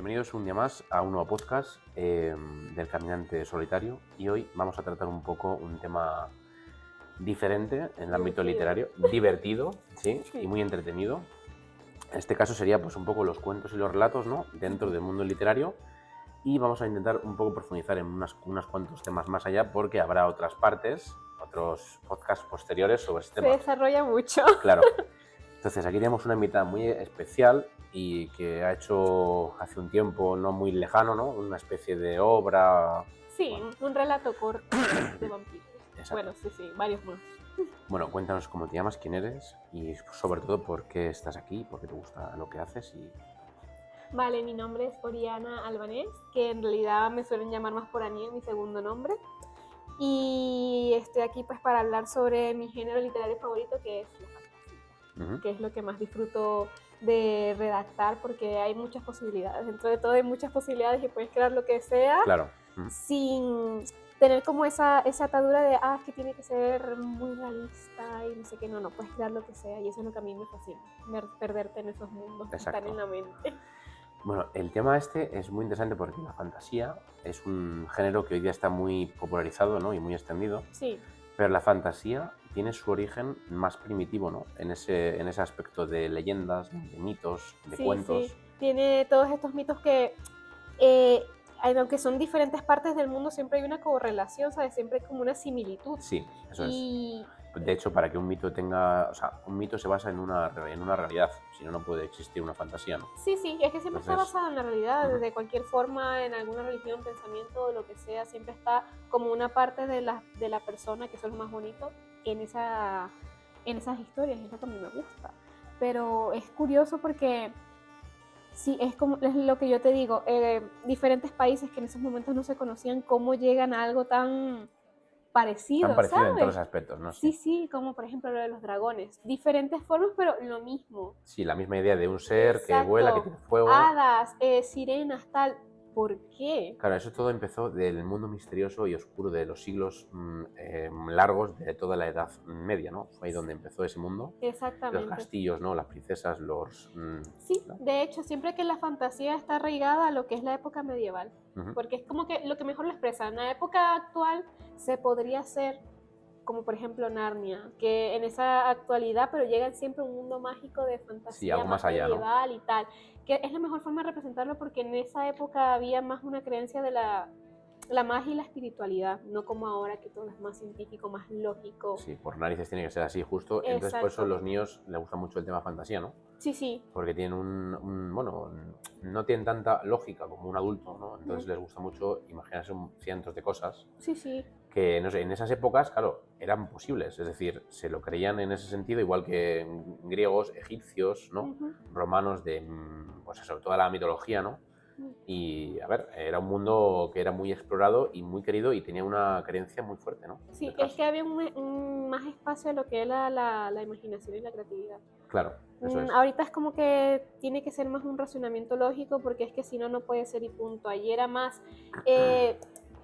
bienvenidos un día más a un nuevo podcast del Caminante Solitario, y hoy vamos a tratar un poco un tema diferente en el ámbito literario, divertido, ¿sí? Y muy entretenido. En este caso sería pues un poco los cuentos y los relatos, ¿no? Dentro del mundo literario, y vamos a intentar un poco profundizar en unos cuantos temas más allá, porque habrá otras partes, otros podcasts posteriores sobre este tema. Se desarrolla mucho. Claro. Entonces aquí tenemos una invitada muy especial y que ha hecho hace un tiempo no muy lejano, ¿no? Una especie de obra. Sí, bueno, un relato corto de vampiros. Exacto. Bueno, sí, varios más. Bueno, cuéntanos cómo te llamas, quién eres y sobre todo por qué estás aquí, por qué te gusta lo que haces y... Vale, mi nombre es Oriana Albanés, que en realidad me suelen llamar más por Aniel, mi segundo nombre. Y estoy aquí pues para hablar sobre mi género literario favorito, que es la fantasía, que es lo que más disfruto de redactar, porque hay muchas posibilidades. Dentro de todo hay muchas posibilidades y puedes crear lo que sea. Claro. Sin tener como esa atadura de, es que tiene que ser muy realista y no sé qué. No, puedes crear lo que sea, y eso es lo que a mí me fascina, perderte en esos mundos que están en la mente. Bueno, el tema este es muy interesante porque la fantasía es un género que hoy día está muy popularizado, ¿no? Y muy extendido. Sí. Pero la fantasía tiene su origen más primitivo, ¿no? En ese aspecto de leyendas, de mitos, de cuentos. Sí, tiene todos estos mitos que, aunque son diferentes partes del mundo, siempre hay una correlación, ¿sabes? Siempre hay como una similitud. Sí, eso es. De hecho, para que un mito tenga... O sea, un mito se basa en una realidad, si no, no puede existir una fantasía, ¿no? Sí, es que siempre está basado en la realidad, de cualquier forma, en alguna religión, pensamiento, lo que sea, siempre está como una parte de la persona, que eso es lo más bonito, en esas historias, es lo que a mí me gusta. Pero es curioso porque... Sí, es lo que yo te digo, diferentes países que en esos momentos no se conocían, cómo llegan a algo tan parecido, tan parecido, ¿sabes? En todos los aspectos, ¿no? Sí, como por ejemplo lo de los dragones. Diferentes formas, pero lo mismo. Sí, la misma idea de un ser. Exacto. Que vuela, que tiene fuego. Hadas, sirenas, tal. ¿Por qué? Claro, eso todo empezó del mundo misterioso y oscuro de los siglos largos de toda la Edad Media, ¿no? Fue ahí donde empezó ese mundo. Exactamente. Los castillos, ¿no? Las princesas, los... Sí, ¿no? De hecho, siempre que la fantasía está arraigada a lo que es la época medieval, porque es como que lo que mejor lo expresa. En la época actual se podría hacer como por ejemplo Narnia, que en esa actualidad, pero llega siempre a un mundo mágico de fantasía, sí, algo más allá, medieval, ¿no? Y tal, que es la mejor forma de representarlo, porque en esa época había más una creencia de la magia y la espiritualidad, no como ahora que todo es más científico, más lógico. Sí, por narices tiene que ser así, justo. Exacto. Entonces por eso a los niños les gusta mucho el tema fantasía, ¿no? Sí. Porque tienen bueno, no tienen tanta lógica como un adulto, ¿no? Entonces les gusta mucho imaginarse cientos de cosas. Sí. Que, no sé, en esas épocas, claro, eran posibles. Es decir, se lo creían en ese sentido, igual que griegos, egipcios, ¿no? Romanos, pues sobre toda la mitología, ¿no? Y, a ver, era un mundo que era muy explorado y muy querido y tenía una creencia muy fuerte, ¿no? Sí, detrás. Es que había un más espacio a lo que era la imaginación y la creatividad. Claro, eso es. Ahorita es como que tiene que ser más un razonamiento lógico, porque es que si no, no puede ser y punto. Ayer era más...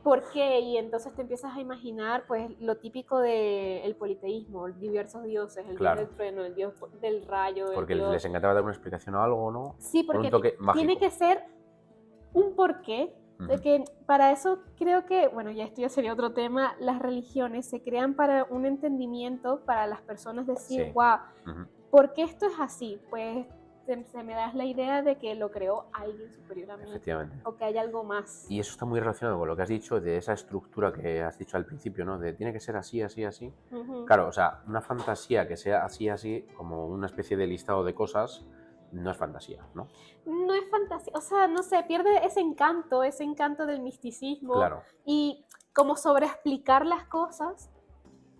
¿por qué? Y entonces te empiezas a imaginar pues lo típico del politeísmo, diversos dioses, el dios del trueno, el dios del rayo. Porque les encantaba dar una explicación a algo, ¿no? Sí, porque tiene que ser un porqué, de que para eso creo que, bueno, ya esto ya sería otro tema, las religiones se crean para un entendimiento, para las personas decir, wow, ¿por qué esto es así? Pues se me da la idea de que lo creó alguien superior a mí. Efectivamente. O que hay algo más. Y eso está muy relacionado con lo que has dicho, de esa estructura que has dicho al principio, ¿no? De tiene que ser así, así, así. Claro, o sea, una fantasía que sea así, así, como una especie de listado de cosas, no es fantasía, ¿no? No es fantasía, o sea, no sé, pierde ese encanto del misticismo. Claro. Y como sobreexplicar las cosas,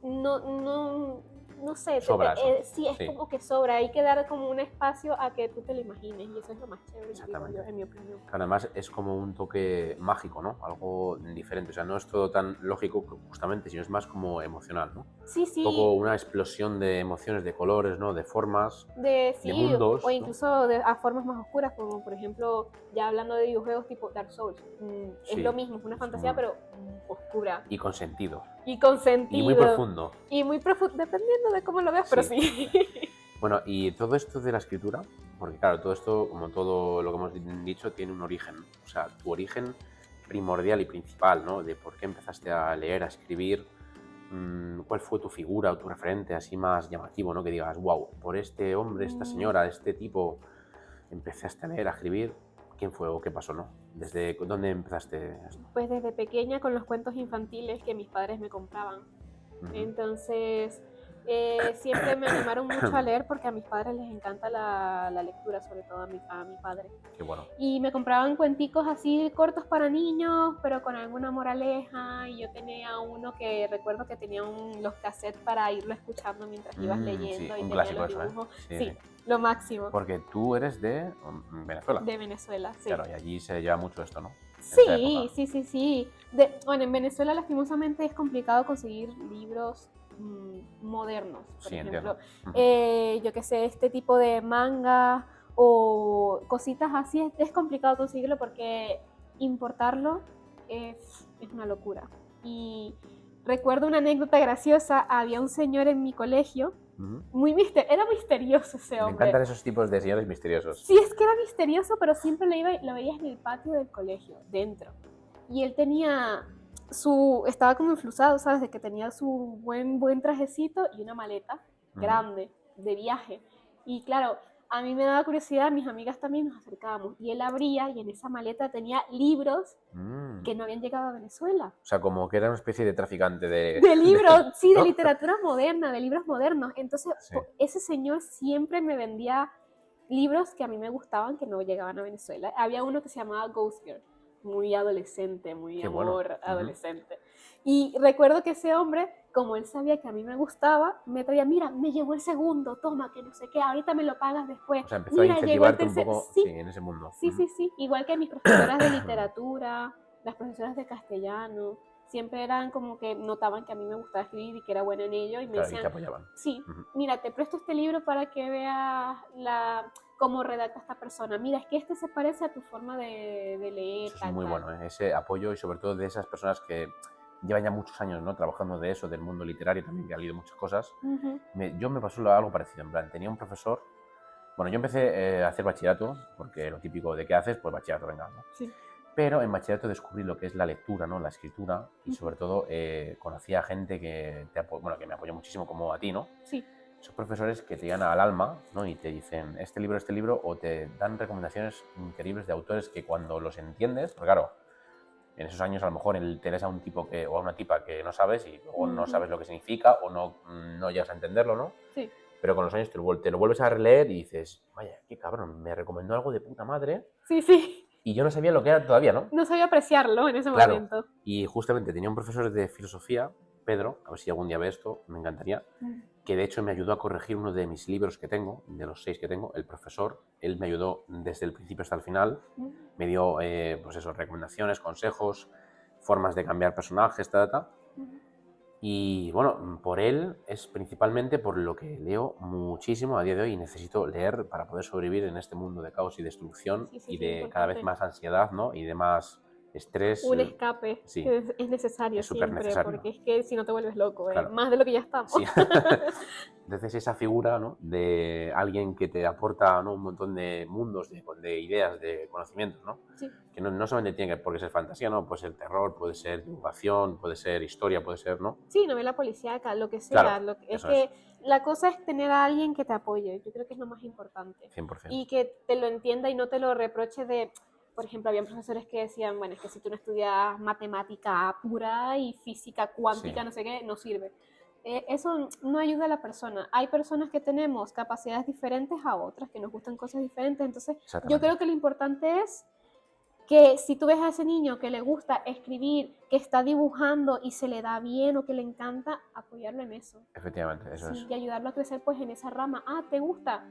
no sé, sobra sí, como que sobra, hay que dar como un espacio a que tú te lo imagines, y eso es lo más chévere, yo, en mi opinión. Además es como un toque mágico, ¿no? Algo diferente, o sea, no es todo tan lógico justamente, sino es más como emocional, ¿no? Sí. Un poco una explosión de emociones, de colores, ¿no? De formas, de mundos. O incluso a formas más oscuras, como por ejemplo, ya hablando de videojuegos tipo Dark Souls. Es lo mismo, es una fantasía, pero oscura. Y con sentido. Y muy profundo. Y muy profundo, dependiendo de cómo lo veas, pero sí. Bueno, y todo esto de la escritura, porque claro, todo esto, como todo lo que hemos dicho, tiene un origen, ¿no? O sea, tu origen primordial y principal, ¿no? De por qué empezaste a leer, a escribir, cuál fue tu figura o tu referente así más llamativo, ¿no? Que digas, wow, por este hombre, esta señora, este tipo, empezaste a leer, a escribir. ¿Quién fue o qué pasó, no? ¿Desde dónde empezaste esto? Pues desde pequeña con los cuentos infantiles que mis padres me compraban. Entonces, siempre me animaron mucho a leer porque a mis padres les encanta la lectura, sobre todo a mi padre. Qué bueno. Y me compraban cuenticos así cortos para niños, pero con alguna moraleja. Y yo tenía uno que recuerdo que tenía los cassettes para irlo escuchando mientras ibas leyendo. Sí, y un tenía clásico los eso, dibujos. Sí, Sí, lo máximo. Porque tú eres de Venezuela. De Venezuela, sí. Claro, y allí se lleva mucho esto, ¿no? Sí. Bueno, en Venezuela lastimosamente es complicado conseguir libros modernos, por ejemplo. Yo qué sé, este tipo de manga o cositas así es complicado conseguirlo porque importarlo es una locura. Y recuerdo una anécdota graciosa, había un señor en mi colegio, era misterioso ese hombre. Me encantan esos tipos de señores misteriosos. Sí, es que era misterioso, pero siempre lo veías en el patio del colegio, dentro. Y él tenía estaba como enflusado, ¿sabes? De que tenía su buen trajecito y una maleta grande de viaje. Y claro, a mí me daba curiosidad, mis amigas también nos acercábamos. Y él abría y en esa maleta tenía libros que no habían llegado a Venezuela. O sea, como que era una especie de traficante de... De libros, sí, ¿no? De literatura moderna, de libros modernos. Entonces, Sí. ese señor siempre me vendía libros que a mí me gustaban, que no llegaban a Venezuela. Había uno que se llamaba Ghost Girl, muy adolescente, muy Qué amor bueno. adolescente. Y recuerdo que ese hombre, como él sabía que a mí me gustaba, me traía, mira, me llegó el segundo, toma, que no sé qué, ahorita me lo pagas después. O sea, empezó mira, a llegó el incentivarte un tercer... poco Sí, en ese mundo. sí. Igual que mis profesoras de literatura, las profesoras de castellano, siempre eran como que notaban que a mí me gustaba escribir y que era buena en ello y me decían, y te apoyaban. Sí, mira, te presto este libro para que veas cómo redacta esta persona. Mira, es que este se parece a tu forma de leer. Eso es muy bueno, ese apoyo y sobre todo de esas personas que llevan ya muchos años, ¿no? Trabajando de eso, del mundo literario también, que ha leído muchas cosas. Yo me pasó algo parecido, en plan, tenía un profesor. Bueno, yo empecé a hacer bachillerato, porque lo típico de qué haces, pues bachillerato, venga, ¿no? Sí. Pero en bachillerato descubrí lo que es la lectura, ¿no? La escritura, y sobre todo conocí a gente que me apoyó muchísimo, como a ti, ¿no? Sí. Esos profesores que te llegan al alma, ¿no? Y te dicen este libro, o te dan recomendaciones increíbles de autores que cuando los entiendes, porque claro, en esos años a lo mejor te lees a un tipo o a una tipa que no sabes y luego no sabes lo que significa o no llegas a entenderlo, ¿no? Sí. Pero con los años te lo vuelves a releer y dices, vaya, qué cabrón, me recomendó algo de puta madre. Sí. Y yo no sabía lo que era todavía, ¿no? No sabía apreciarlo en ese momento. Y justamente tenía un profesor de filosofía, Pedro, a ver si algún día ve esto, me encantaría, que de hecho me ayudó a corregir uno de mis libros que tengo, de los 6 que tengo. El profesor, él me ayudó desde el principio hasta el final, me dio, pues eso, recomendaciones, consejos, formas de cambiar personajes, Y bueno, por él es principalmente por lo que leo muchísimo a día de hoy y necesito leer para poder sobrevivir en este mundo de caos y destrucción y de importante. cada vez más ansiedad, ¿no? Y de más estrés. Un escape que es necesario siempre, necesario. Porque es que si no te vuelves loco, claro. Más de lo que ya estamos. Sí. Entonces esa figura, ¿no? De alguien que te aporta, ¿no? Un montón de mundos, de ideas, de conocimientos, ¿no? Sí. Que no solamente tiene por qué ser fantasía, ¿no? Puede ser terror, puede ser divulgación, puede ser historia, puede ser, ¿no? Sí, novela policíaca, lo que sea. Claro, la cosa es tener a alguien que te apoye. Yo creo que es lo más importante. 100%. Y que te lo entienda y no te lo reproche de... Por ejemplo, había profesores que decían, bueno, es que si tú no estudias matemática pura y física cuántica, no sé qué, no sirve. Eso no ayuda a la persona. Hay personas que tenemos capacidades diferentes a otras, que nos gustan cosas diferentes. Entonces, yo creo que lo importante es que si tú ves a ese niño que le gusta escribir, que está dibujando y se le da bien o que le encanta, apoyarlo en eso. Efectivamente, eso es. Y ayudarlo a crecer pues en esa rama. ¿Te gusta?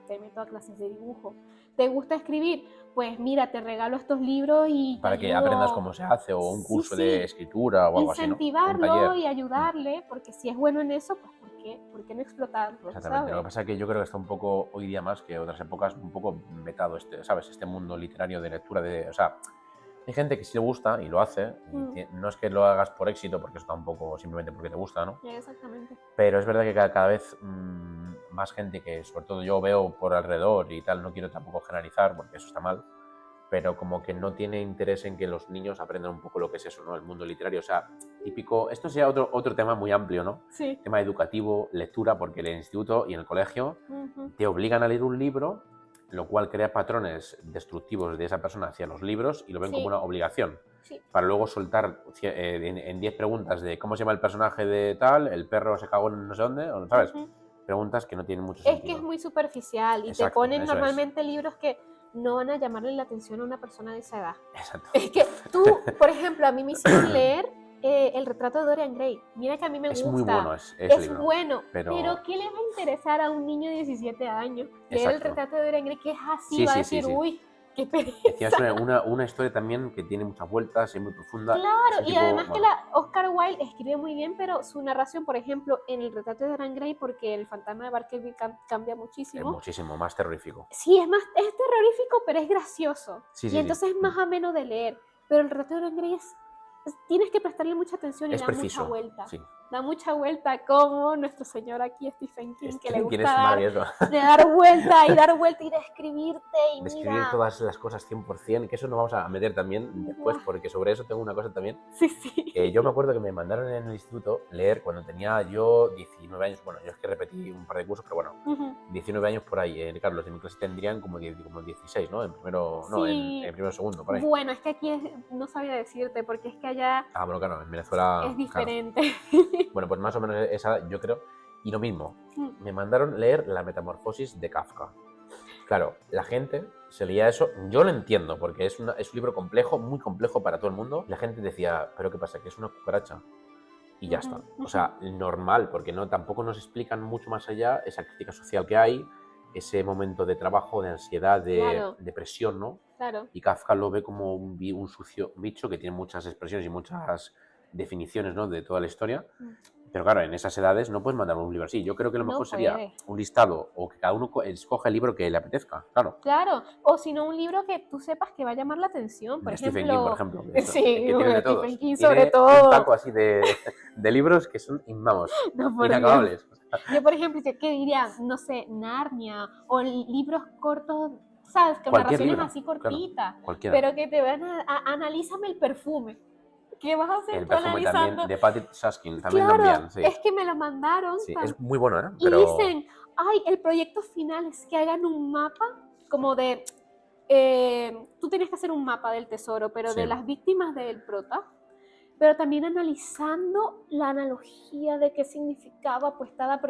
Te meto a clases de dibujo. ¿Te gusta escribir? Pues mira, te regalo estos libros y para que aprendas cómo se hace, o un curso de escritura o algo así, ¿no? Incentivarlo y ayudarle, porque si es bueno en eso, pues ¿por qué no explotarlo? Exactamente. ¿sabes? Lo que pasa es que yo creo que está un poco, hoy día más que otras épocas, un poco vetado ¿sabes? Este mundo literario de lectura, o sea, hay gente que sí le gusta y lo hace, y no es que lo hagas por éxito, porque eso tampoco simplemente porque te gusta, ¿no? Exactamente. Pero es verdad que cada vez más gente que, sobre todo yo veo por alrededor y tal, no quiero tampoco generalizar porque eso está mal, pero como que no tiene interés en que los niños aprendan un poco lo que es eso, ¿no? El mundo literario, o sea, típico, esto sería otro tema muy amplio, ¿no? Sí. Tema educativo, lectura, porque en el instituto y en el colegio te obligan a leer un libro, lo cual crea patrones destructivos de esa persona hacia los libros y lo ven como una obligación. Sí. Para luego soltar en 10 preguntas de cómo se llama el personaje de tal, el perro se cagó en no sé dónde, ¿sabes? Preguntas que no tienen mucho sentido. Es que es muy superficial y te ponen normalmente libros que no van a llamarle la atención a una persona de esa edad. Exacto. Es que tú, por ejemplo, a mí me hicieron leer El retrato de Dorian Gray. Mira que a mí me gusta. Es muy bueno es libro, bueno, pero ¿qué le va a interesar a un niño de 17 años? Leer El retrato de Dorian Gray, que es así, va a decir, uy, qué pereza. Es una historia también que tiene muchas vueltas, es muy profunda. Claro, y además que Oscar Wilde escribe muy bien, pero su narración, por ejemplo, en El retrato de Dorian Gray, porque el fantasma de Barkerville cambia muchísimo. Es muchísimo más terrorífico. Sí, es terrorífico, pero es gracioso. Y entonces es más ameno de leer. Pero El retrato de Dorian Gray tienes que prestarle mucha atención y da mucha vuelta. Sí. Da mucha vuelta, como nuestro señor aquí, Stephen King, que le gusta dar vuelta y describirte. Y describir todas las cosas 100%, que eso nos vamos a meter también después, porque sobre eso tengo una cosa también. Sí. Yo me acuerdo que me mandaron en el instituto leer cuando tenía yo 19 años, bueno, yo es que repetí un par de cursos, pero bueno, 19 años por ahí, claro, los de mi clase tendrían como 16, ¿no? En primero, no, en primero segundo, por ahí. Bueno, es que aquí no sabía decirte, porque es que allá... bueno, claro, en Venezuela... Es diferente. Claro. Bueno, pues más o menos esa, yo creo. Y lo mismo, me mandaron leer La Metamorfosis de Kafka. Claro, la gente se leía eso, yo lo entiendo, porque es un libro complejo, muy complejo para todo el mundo. La gente decía, ¿pero qué pasa? ¿Que es una cucaracha? Y ya está. O sea, normal, porque tampoco nos explican mucho más allá esa crítica social que hay, ese momento de trabajo, de ansiedad, de depresión, ¿no? Claro. Y Kafka lo ve como un sucio bicho que tiene muchas expresiones y muchas definiciones, ¿no? De toda la historia. Pero claro, en esas edades no puedes mandar un libro así. Yo creo que lo mejor sería un listado o que cada uno escoja el libro que le apetezca, claro. Claro, o si no un libro que tú sepas que va a llamar la atención, por ejemplo. Stephen King, por ejemplo. Sí, que tiene de todos. Stephen King sobre todo. Un taco así de libros que son, vamos, inacabables. Yo, por ejemplo, ¿qué diría? No sé, Narnia o libros cortos, ¿sabes? Con narraciones así cortitas, claro, pero que te van analízame el perfume. ¿Qué vas a hacer el perfume analizando? También, de Patty Susskind, también claro, lo envían, sí. Es que me lo mandaron. Sí, es muy bueno, ¿eh? Pero... Y dicen, el proyecto final es que hagan un mapa como de... tú tienes que hacer un mapa del tesoro, pero de las víctimas del prota, pero también analizando la analogía de qué significaba pues cada...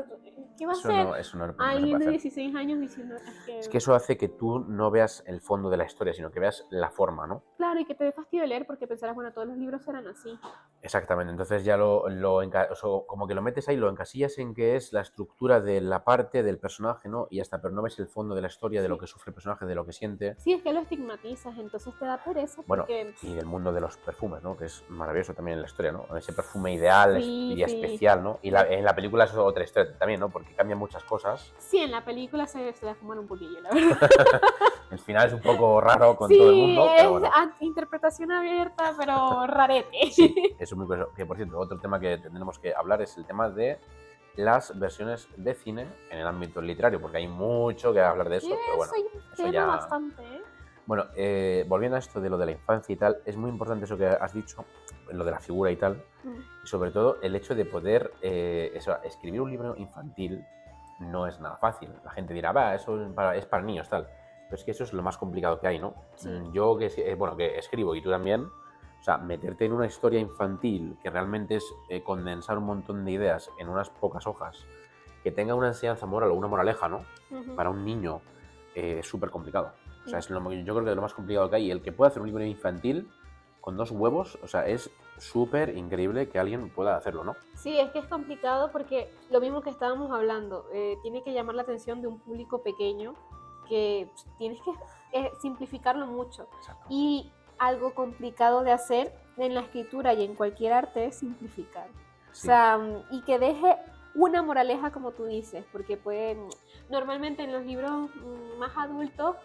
¿Qué va a ser? Eso no alguien de 16 años diciendo... Es que eso hace que tú no veas el fondo de la historia, sino que veas la forma, ¿no? Claro, y que te dé fastidio de leer porque pensarás, bueno, todos los libros eran así. Exactamente, entonces ya como que lo metes ahí, lo encasillas en que es la estructura de la parte del personaje, ¿no? Y ya está, pero no ves el fondo de la historia, de lo que sufre el personaje, de lo que siente. Sí, es que lo estigmatizas, entonces te da pereza. Bueno, y del mundo de los perfumes, ¿no? Que es maravilloso también en la historia, ¿no? Ese perfume ideal y especial, ¿no? Y en la película es otra historia también, ¿no? Porque cambian muchas cosas. Sí, en la película se la fuman un poquillo, la verdad. El final es un poco raro con todo el mundo, pero bueno. Interpretación abierta, pero rarete. Sí, eso es muy curioso. Que por cierto, otro tema que tendremos que hablar es el tema de las versiones de cine en el ámbito literario, porque hay mucho que hablar de eso, pero bueno. Eso ya... bastante, ¿eh? Bueno, volviendo a esto de lo de la infancia y tal, es muy importante eso que has dicho, lo de la figura y tal, y sobre todo el hecho de poder escribir un libro infantil no es nada fácil. La gente dirá, eso es para niños, tal. Pero es que eso es lo más complicado que hay, ¿no? Sí. Yo que escribo y tú también, o sea, meterte en una historia infantil que realmente es condensar un montón de ideas en unas pocas hojas, que tenga una enseñanza moral o una moraleja, ¿no? Para un niño es súper complicado. O sea, yo creo que es lo más complicado que hay. Y el que pueda hacer un libro infantil con 2 huevos, o sea, es súper increíble que alguien pueda hacerlo, ¿no? Sí, es que es complicado porque lo mismo que estábamos hablando, tiene que llamar la atención de un público pequeño, que tienes que simplificarlo mucho. Exacto. Y algo complicado de hacer en la escritura y en cualquier arte es simplificar. Sí. O sea, y que deje una moraleja, como tú dices, porque normalmente en los libros más adultos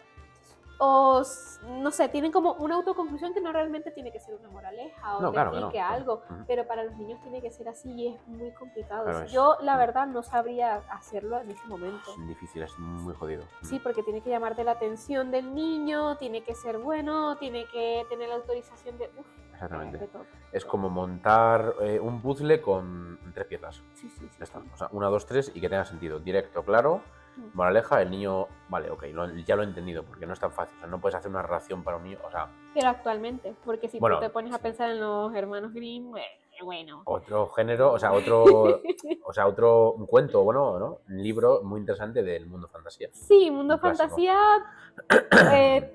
no sé, tienen como una autoconclusión que no realmente tiene que ser una moraleja o No, te claro que no. explique Claro. algo, pero para los niños tiene que ser así y es muy complicado. Claro, Yo, la verdad, no sabría hacerlo en este momento. Es difícil, es muy jodido. Sí, porque tiene que llamarte la atención del niño, tiene que ser bueno, tiene que tener la autorización de... Exactamente. de todo. Es como montar un puzzle con 3 piezas. Sí, sí, sí. Ya está. O sea, 1, 2, 3 y que tenga sentido. Directo, claro. Moraleja, el niño, vale, ok, ya lo he entendido, porque no es tan fácil. O sea, no puedes hacer una narración para un niño, o sea... Pero actualmente, porque si Bueno, tú te pones a pensar en los hermanos Grimm, bueno. Otro género, o sea, un cuento, bueno, ¿no? Un libro muy interesante del mundo fantasía. Sí, mundo Un clásico. fantasía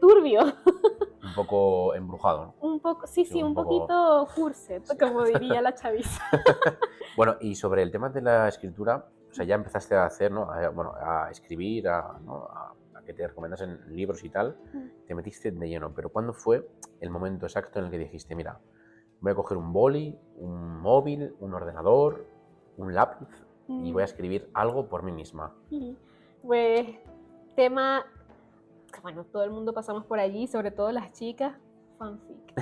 turbio. Un poco embrujado, ¿no? Un poco, sí, Sí, un un poco- poquito curset, como diría la chaviza. Bueno, y sobre el tema de la escritura, o sea, ya empezaste a hacer, ¿no? A escribir, ¿no? a que te recomendasen libros y tal, te metiste de lleno, pero ¿cuándo fue el momento exacto en el que dijiste, mira, voy a coger un boli, un móvil, un ordenador, un lápiz y voy a escribir algo por mí misma? Pues, tema, bueno, todo el mundo pasamos por allí, sobre todo las chicas, fanfic.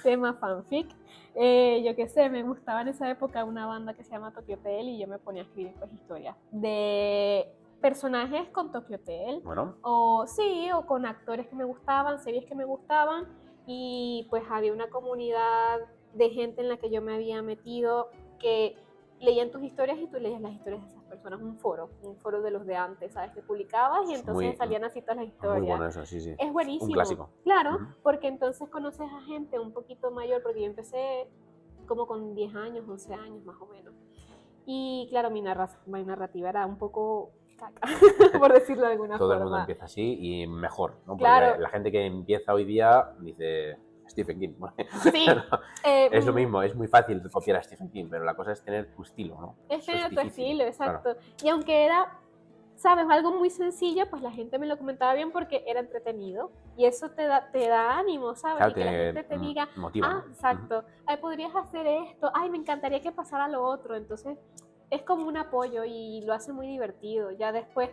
Tema fanfic. Yo qué sé, me gustaba en esa época una banda que se llama Tokyo Hotel y yo me ponía a escribir pues historias de personajes con Tokyo Hotel. Bueno. O sí, o con actores que me gustaban, series que me gustaban, y pues había una comunidad de gente en la que yo me había metido que leían tus historias y tú leías las historias de esas personas, un foro de los de antes, ¿sabes? Que publicabas y entonces salían así todas las historias. Muy bueno eso, sí, sí. Es buenísimo. Un clásico. Claro, porque entonces conoces a gente un poquito mayor, porque yo empecé como con 10 años, 11 años más o menos. Y claro, mi narrativa era un poco caca, por decirlo de alguna Todo forma. el mundo empieza así y mejor, ¿no? Claro. Porque la gente que empieza hoy día dice Stephen King. Sí. Es lo mismo, es muy fácil copiar a Stephen King, pero la cosa es tener tu estilo, ¿no? Es tener tu difícil, estilo, exacto. claro. Y aunque era, sabes, algo muy sencillo, pues la gente me lo comentaba bien porque era entretenido. Y eso te da ánimo, ¿sabes? Claro, y que la gente te diga, motiva, ¿no? Exacto, ay, podrías hacer esto, ay, me encantaría que pasara lo otro. Entonces, es como un apoyo y lo hace muy divertido. Ya después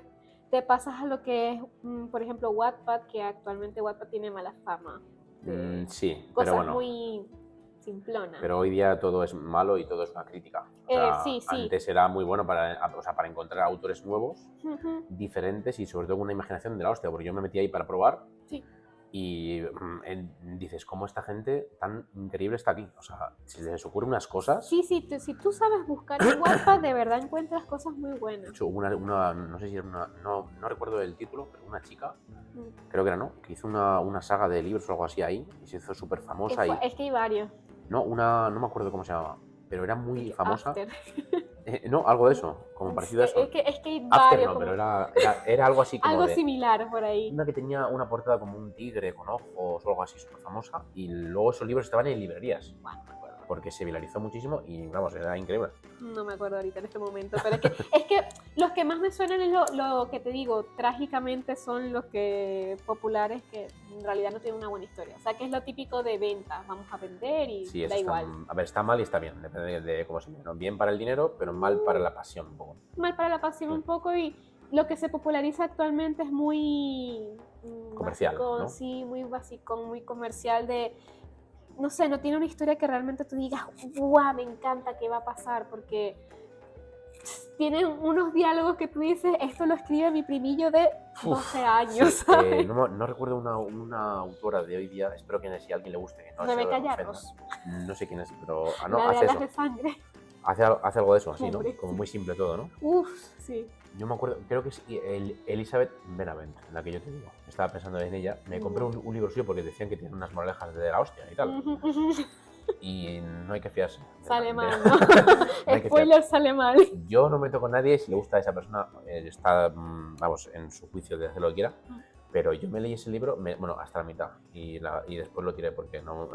te pasas a lo que es, por ejemplo, Wattpad, que actualmente Wattpad tiene mala fama. Sí, Cosas pero bueno. muy simplonas. Pero hoy día todo es malo y todo es una crítica. O sea, sí. Antes era muy bueno para encontrar autores nuevos, diferentes y sobre todo con una imaginación de la hostia, porque yo me metí ahí para probar. Sí. Y dices, ¿cómo esta gente tan increíble está aquí? O sea, si les ocurren unas cosas... Sí, si tú sabes buscar en Wattpad, de verdad encuentras cosas muy buenas. De hecho, no sé si era no recuerdo el título, pero una chica, creo que era, ¿no? Que hizo una saga de libros o algo así ahí y se hizo súper famosa. Es que hay varios. No, no me acuerdo cómo se llamaba, pero era muy famosa. After. No, algo de eso, como parecido a eso. Es que hay After varios. no, pero era algo así como algo similar por ahí. Una que tenía una portada como un tigre con ojos o algo así súper famosa y luego esos libros estaban en librerías. Bueno, me acuerdo. Porque se viralizó muchísimo y, vamos, era increíble. No me acuerdo ahorita en este momento, pero es que los que más me suenan es lo que te digo, trágicamente son los que populares que en realidad no tienen una buena historia. O sea, que es lo típico de venta, vamos a vender y sí, da igual. A ver, está mal y está bien, depende de cómo se ve, ¿no? Bien para el dinero, pero mal para la pasión un poco. Mal para la pasión un poco y lo que se populariza actualmente es muy... comercial, básico, ¿no? Sí, muy básico, muy comercial de... No sé, no tiene una historia que realmente tú digas, ¡guau! Me encanta, ¿qué va a pasar? Porque tienen unos diálogos que tú dices, esto lo escribe mi primillo de 12 años. Sí, no recuerdo una autora de hoy día, espero que si a alguien le guste, que no Rebeca se Yarros. No sé quién es, pero La de hace Alas eso. de Sangre. Hace algo de eso, así, ¿no? Hombre. Como muy simple todo, ¿no? Uf, sí. Yo me acuerdo, creo que es Elizabeth Benavent, la que yo te digo. Estaba pensando en ella. Me compré un libro suyo porque decían que tiene unas moralejas de la hostia y tal. Y no hay que fiarse. Sale mal, ¿no? Spoiler, sale mal. Yo no me meto con nadie, si le gusta a esa persona, está, vamos, en su juicio de hacer lo que quiera. Pero yo me leí ese libro, bueno, hasta la mitad, y después lo tiré porque no...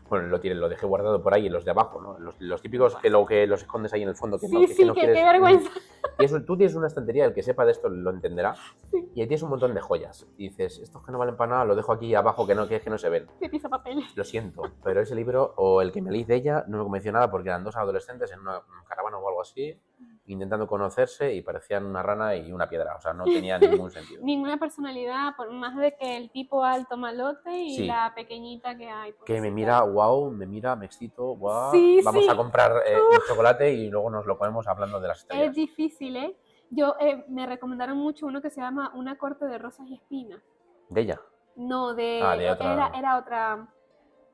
Bueno, lo dejé guardado por ahí en los de abajo, ¿no? Los típicos que los escondes ahí en el fondo, que no quieres... qué vergüenza. Y eso, tú tienes una estantería, el que sepa de esto lo entenderá, y ahí tienes un montón de joyas. Y dices, estos que no valen para nada, lo dejo aquí abajo, que es que no se ven. Que pisa papel. Lo siento, pero ese libro, o el que me leí de ella, no me convenció nada porque eran dos adolescentes en una caravana o algo así, intentando conocerse y parecían una rana y una piedra, o sea, no tenía ningún sentido. Ninguna personalidad, por más de que el tipo alto malote y Sí. la pequeñita que hay. Que me pobrecita. mira, wow, me mira, me excito, wow, Sí, vamos a sí. comprar un chocolate y luego nos lo comemos hablando de las estrellas. Es difícil, ¿eh? Yo me recomendaron mucho uno que se llama Una corte de rosas y espinas. ¿De ella? No, De otra. era otra,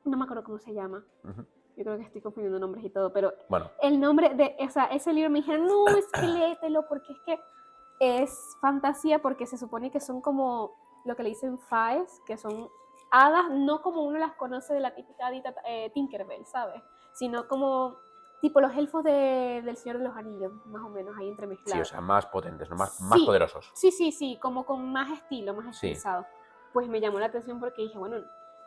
no me acuerdo cómo se llama. Ujú. Yo creo que estoy confundiendo nombres y todo, pero Bueno, el nombre de ese libro me dijeron, no, es que léetelo porque es que es fantasía, porque se supone que son como lo que le dicen faes, que son hadas, no como uno las conoce de la típica hadita Tinkerbell, ¿sabes? Sino como tipo los elfos del Señor de los Anillos, más o menos, ahí sí, entremezclados. o sea, más potentes, ¿no? Más Sí, poderosos. sí, como con más estilo, más Sí. estilizado. Pues me llamó la atención porque dije, bueno,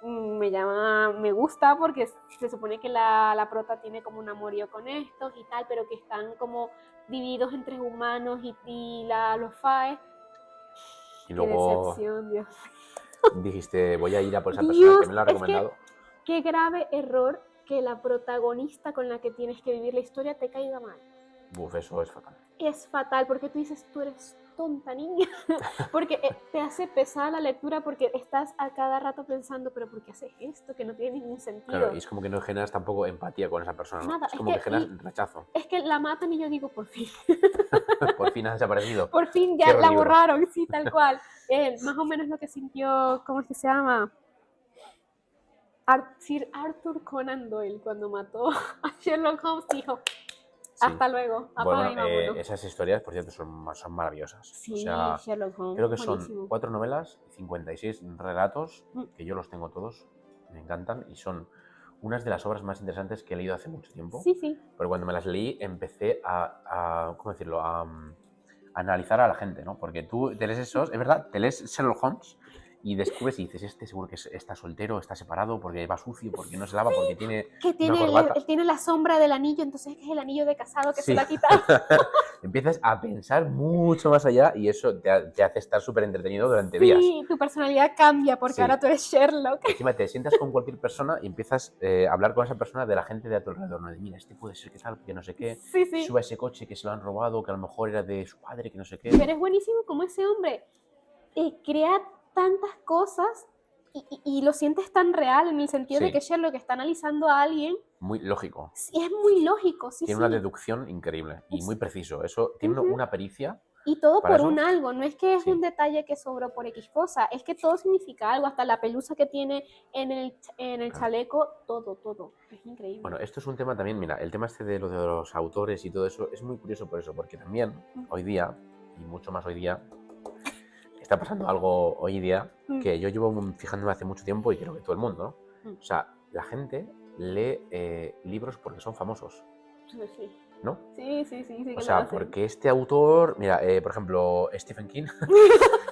me gusta porque se supone que la prota tiene como un amorío con estos y tal, pero que están como divididos entre humanos y los faes. Y Qué luego decepción, Dios. dijiste, voy a ir a por esa persona Dios, que me lo ha recomendado. qué grave error que la protagonista con la que tienes que vivir la historia te caiga mal. Uf, eso es fatal. Es fatal porque tú dices, tú eres tonta niña, porque te hace pesar la lectura porque estás a cada rato pensando, pero ¿por qué haces esto? Que no tiene ningún sentido. Claro, y es como que no generas tampoco empatía con esa persona, ¿no? Nada, es como que generas rechazo. Es que la matan y yo digo, por fin. Por fin ha desaparecido. Por fin ya Cierro el la libro. borraron, sí, tal cual. Más o menos lo que sintió, ¿cómo es que se llama? Sir Arthur Conan Doyle cuando mató a Sherlock Holmes, dijo, Sí. hasta luego, apaga y vámonos. Esas historias, por cierto, son maravillosas. Sí, o sea, Sherlock Holmes, creo que buenísimo. son 4 novelas y 56 relatos, que yo los tengo todos, me encantan, y son unas de las obras más interesantes que he leído hace mucho tiempo. Sí, sí. Pero cuando me las leí empecé ¿cómo decirlo? A analizar a la gente, ¿no? Porque tú te lees esos, es verdad, te lees Sherlock Holmes y descubres y dices, este seguro que está soltero, está separado, porque va sucio, porque no se lava, porque tiene una corbata. Él tiene la sombra del anillo, entonces es el anillo de casado que Sí. se lo ha quitado. Empiezas a pensar mucho más allá y eso te hace estar súper entretenido durante días. Sí, tu personalidad cambia porque ahora tú eres Sherlock. Encima te sientas con cualquier persona y empiezas a hablar con esa persona de la gente de a tu alrededor, ¿no? De mira, este puede ser que tal, que no sé qué, Sí, sí. suba ese coche que se lo han robado, que a lo mejor era de su padre, que no sé qué. Pero es buenísimo como ese hombre crea tantas cosas y lo sientes tan real en el sentido de que Sherlock está analizando a alguien. Muy lógico. Sí, es muy lógico, sí, Tiene una deducción increíble y muy preciso. Eso tiene una pericia. Y todo por eso, un algo, no es que es un detalle que sobró por X cosa, es que todo significa algo, hasta la pelusa que tiene en el chaleco, todo, es increíble. Bueno, esto es un tema también, mira, el tema este de lo de los autores y todo eso es muy curioso por eso, porque también hoy día, y mucho más hoy día, está pasando algo hoy día que yo llevo fijándome hace mucho tiempo y creo que todo el mundo, ¿no? O sea, la gente lee libros porque son famosos. Sí. ¿No? Sí. O sea, porque este autor, mira, por ejemplo, Stephen King.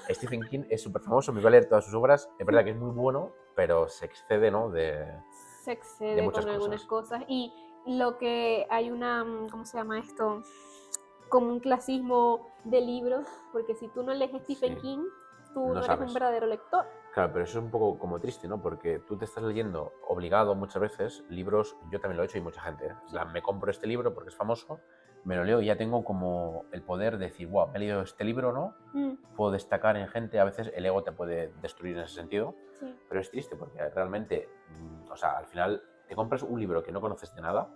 Stephen King es súper famoso, me voy a leer todas sus obras. Es verdad que es muy bueno, pero se excede, ¿no? Se excede con algunas cosas. Y lo que hay ¿cómo se llama esto? Como un clasismo de libros, porque si tú no lees Stephen King, tú no eres un verdadero lector. Claro, pero eso es un poco como triste, ¿no? Porque tú te estás leyendo obligado muchas veces libros, yo también lo he hecho y mucha gente, ¿eh? Sí. Me compro este libro porque es famoso, me lo leo y ya tengo como el poder de decir, wow, me he leído este libro, ¿no? Puedo destacar en gente, a veces el ego te puede destruir en ese sentido, pero es triste porque realmente, o sea, al final te compras un libro que no conoces de nada,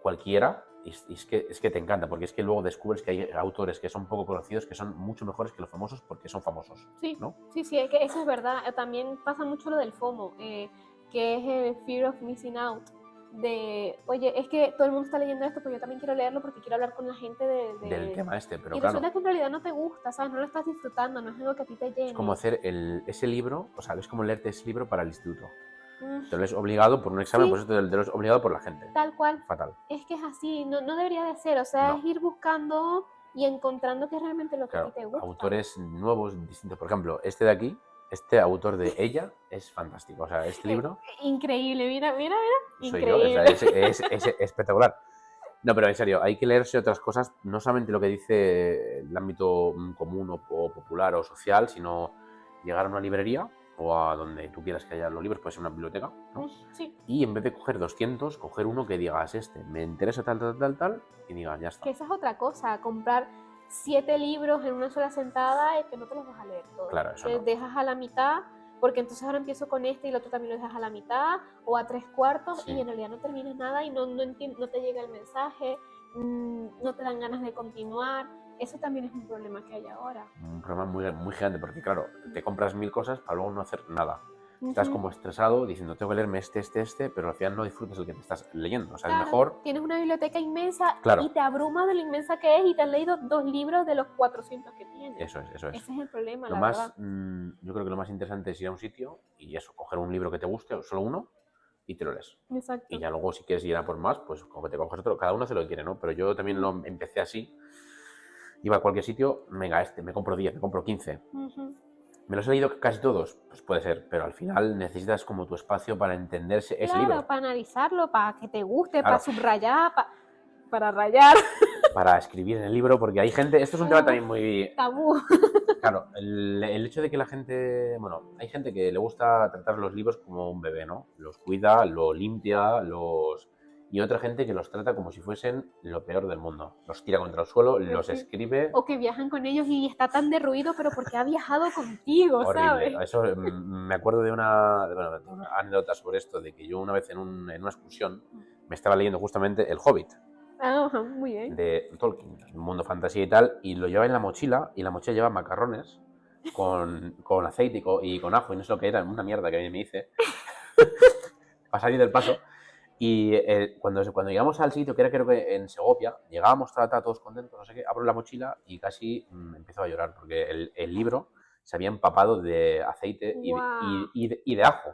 cualquiera, y es que te encanta, porque es que luego descubres que hay autores que son poco conocidos que son mucho mejores que los famosos porque son famosos, ¿no? Sí, es que eso es verdad. También pasa mucho lo del FOMO, que es el Fear of Missing Out. Oye, es que todo el mundo está leyendo esto, pues yo también quiero leerlo porque quiero hablar con la gente del tema este, pero y claro. resulta que en realidad no te gusta, ¿sabes? No lo estás disfrutando, no es algo que a ti te llene. Es como hacer ese libro, o sea, es como leerte ese libro para el instituto. Te lo lees obligado por un examen, pues te lo lees obligado por la gente. Tal cual. Fatal. Es que es así, no debería de ser, o sea, es ir buscando y encontrando qué es realmente lo que a ti te gusta. Autores nuevos, distintos. Por ejemplo, este de aquí, este autor de Ella, es fantástico. O sea, este libro... Increíble, mira. Soy Increíble. yo, es espectacular. No, pero en serio, hay que leerse otras cosas, no solamente lo que dice el ámbito común o popular o social, sino llegar a una librería o a donde tú quieras que haya los libros, puede ser una biblioteca, ¿no? Sí. Y en vez de coger 200, coger uno que digas, me interesa tal, y digas, ya está. Que esa es otra cosa, comprar 7 libros en una sola sentada y que no te los vas a leer todos. Claro, eso Te no. dejas a la mitad, porque entonces ahora empiezo con este y el otro también lo dejas a la mitad o a 3/4 Sí. y en realidad no terminas nada y no te llega el mensaje, no te dan ganas de continuar. Eso también es un problema que hay ahora. Un problema muy, muy gigante, porque claro, te compras 1000 cosas para luego no hacer nada. Estás Ujú. como estresado diciendo, tengo que leerme este, pero al final no disfrutas el que te estás leyendo. O sea, Claro, es mejor... tienes una biblioteca inmensa Claro. y te abruma de lo inmensa que es y te has leído 2 libros de los 400 que tienes. Eso es. Ese es el problema, Lo la más, verdad. yo creo que lo más interesante es ir a un sitio y eso, coger un libro que te guste, o solo uno, y te lo lees. Exacto. Y ya luego, si quieres ir a por más, pues como te coges otro, cada uno hace lo que quiere, ¿no? Pero yo también lo empecé así. Iba a cualquier sitio, venga, me compro 10, me compro 15. ¿Me los he leído casi todos? Pues puede ser, pero al final necesitas como tu espacio para entenderse ese libro. Claro, para analizarlo, para que te guste, Claro. para subrayar, para rayar. Para escribir en el libro, porque hay gente... Esto es un tema también muy... Tabú. Claro, el hecho de que la gente... Bueno, hay gente que le gusta tratar los libros como un bebé, ¿no? Los cuida, lo limpia, y otra gente que los trata como si fuesen lo peor del mundo. Los tira contra el suelo, los escribe... O que viajan con ellos y está tan derruido, pero porque ha viajado contigo, Horrible. ¿sabes? Eso, me acuerdo de una anécdota sobre esto, de que yo una vez en una excursión me estaba leyendo justamente El Hobbit. Ajá, muy bien. De Tolkien, un mundo fantasía y tal, y lo llevaba en la mochila, y la mochila llevaba macarrones con aceite y con ajo, y no sé lo que era, una mierda que me hice, para salir del paso. Y cuando llegamos al sitio, que era creo que en Segovia, llegábamos todos contentos, no sé qué, abro la mochila y casi empiezo a llorar, porque el libro se había empapado de aceite y de ajo.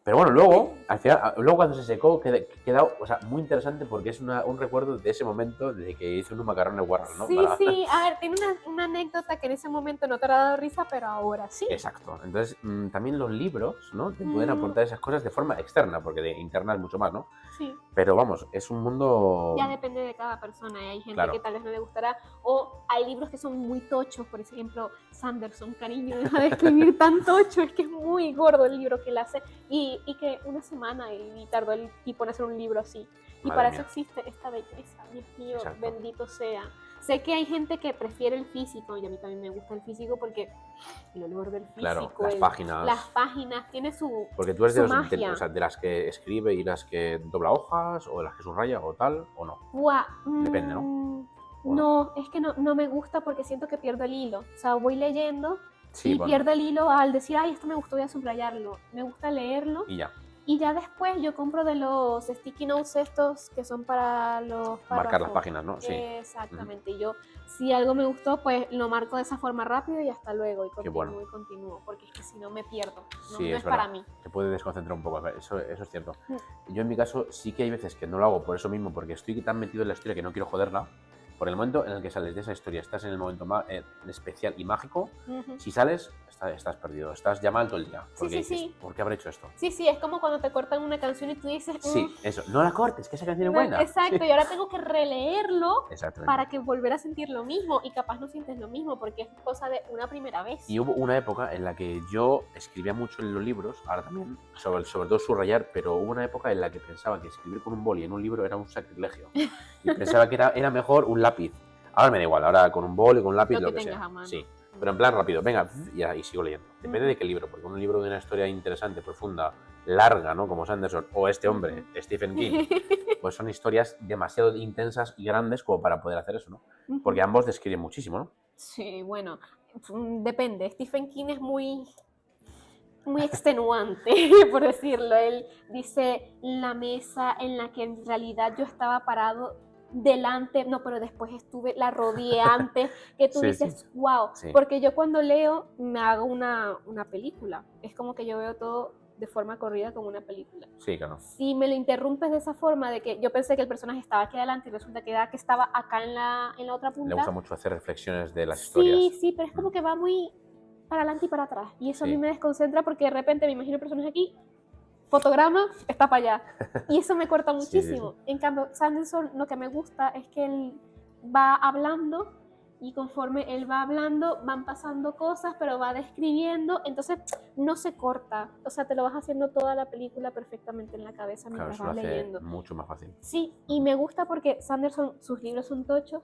Pero bueno, luego, al final, luego cuando se secó, queda o sea, muy interesante porque es un recuerdo de ese momento de que hice unos macarrones Warren, ¿no? Sí, sí, a ver, tiene una anécdota que en ese momento no te ha dado risa, pero ahora sí. Exacto. Entonces, también los libros, ¿no? Te pueden aportar esas cosas de forma externa, porque de interna es mucho más, ¿no? Sí. Pero vamos, es un mundo... Ya depende de cada persona, hay gente Claro. que tal vez no le gustará, o hay libros que son muy tochos, por ejemplo, Sanderson, cariño, deja de escribir tan tocho, es que es muy gordo el libro que él hace, y que una semana y tardó el tipo en hacer un libro así. Y Madre para mía. eso existe esta belleza, Dios mío, Exacto. bendito sea. Sé que hay gente que prefiere el físico, y a mí también me gusta el físico porque el olor del físico, Claro, las páginas, tiene su porque tú eres su magia. de las que escribe y las que dobla hojas, o de las que subraya, o tal, o no. Depende, ¿no? No, es que no me gusta porque siento que pierdo el hilo. O sea, voy leyendo y bueno, pierdo el hilo al decir, ay, esto me gustó, voy a subrayarlo. Me gusta leerlo. Y ya después yo compro de los sticky notes estos que son para los párrafos. Marcar las páginas, ¿no? Sí. Exactamente. Y yo, si algo me gustó, pues lo marco de esa forma rápido y hasta luego. Y continúo, porque es que si no me pierdo. No, Sí, no es para mí. Te puede desconcentrar un poco, eso es cierto. Yo en mi caso sí que hay veces que no lo hago por eso mismo, porque estoy tan metido en la historia que no quiero joderla. Por el momento en el que sales de esa historia, estás en el momento más especial y mágico. Si sales, estás perdido, estás ya mal todo el día. Porque dices, ¿por qué habré hecho esto? Sí, es como cuando te cortan una canción y tú dices... Sí, eso, no la cortes, que esa canción es buena. Exacto, y ahora tengo que releerlo Exactamente. para que volver a sentir lo mismo, y capaz no sientes lo mismo porque es cosa de una primera vez. Y hubo una época en la que yo escribía mucho en los libros, ahora también, sobre todo subrayar, pero hubo una época en la que pensaba que escribir con un boli en un libro era un sacrilegio. Y pensaba que era mejor un lápiz. Ahora me da igual, ahora con un boli, con un lápiz, lo que sea. A mano. Sí, pero en plan rápido, venga, y sigo leyendo. Depende de qué libro, porque un libro de una historia interesante, profunda, larga, ¿no? Como Sanderson, o este hombre, Stephen King, pues son historias demasiado intensas y grandes como para poder hacer eso, ¿no? Porque ambos describen muchísimo, ¿no? Sí, bueno, depende. Stephen King es muy extenuante, por decirlo. Él dice la mesa en la que en realidad yo estaba parado delante, no, pero después la rodeé antes, que tú dices, wow, porque yo cuando leo me hago una película, es como que yo veo todo de forma corrida como una película. Sí, claro. Si me lo interrumpes de esa forma, de que yo pensé que el personaje estaba aquí adelante y resulta que estaba acá en la otra punta. Le gusta mucho hacer reflexiones de las historias. Sí, pero es como que va muy para adelante y para atrás, y eso a mí me desconcentra porque de repente me imagino el personaje aquí, fotograma, está para allá, y eso me corta muchísimo. En cambio, Sanderson, lo que me gusta es que él va hablando y conforme él va hablando, van pasando cosas, pero va describiendo, entonces no se corta, o sea, te lo vas haciendo toda la película perfectamente en la cabeza Claro, mientras eso lo vas hace leyendo. mucho más fácil. Sí, y me gusta porque Sanderson, sus libros son tochos,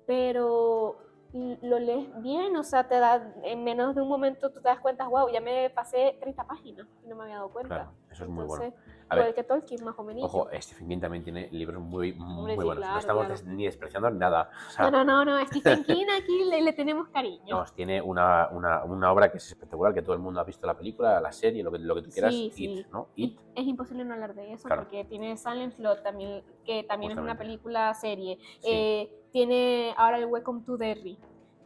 pero lo lees bien, o sea, te da, en menos de un momento tú te das cuenta, wow, ya me pasé 30 páginas y no me había dado cuenta. Claro, eso es muy bueno. Entonces, A igual ver, que Tolkien, más o menos. ojo, Stephen King también tiene libros muy, Hombre, muy sí, buenos. No claro, estamos claro. ni despreciando nada. O sea, No, Stephen King aquí le tenemos cariño. nos tiene una obra que es espectacular, que todo el mundo ha visto la película, la serie, lo que tú quieras, Sí, It, sí. ¿no? Es, It, es imposible no hablar de eso claro, porque tiene Silent Slot también, que también es una justamente. película serie. Sí, Tiene ahora el Welcome to Derry.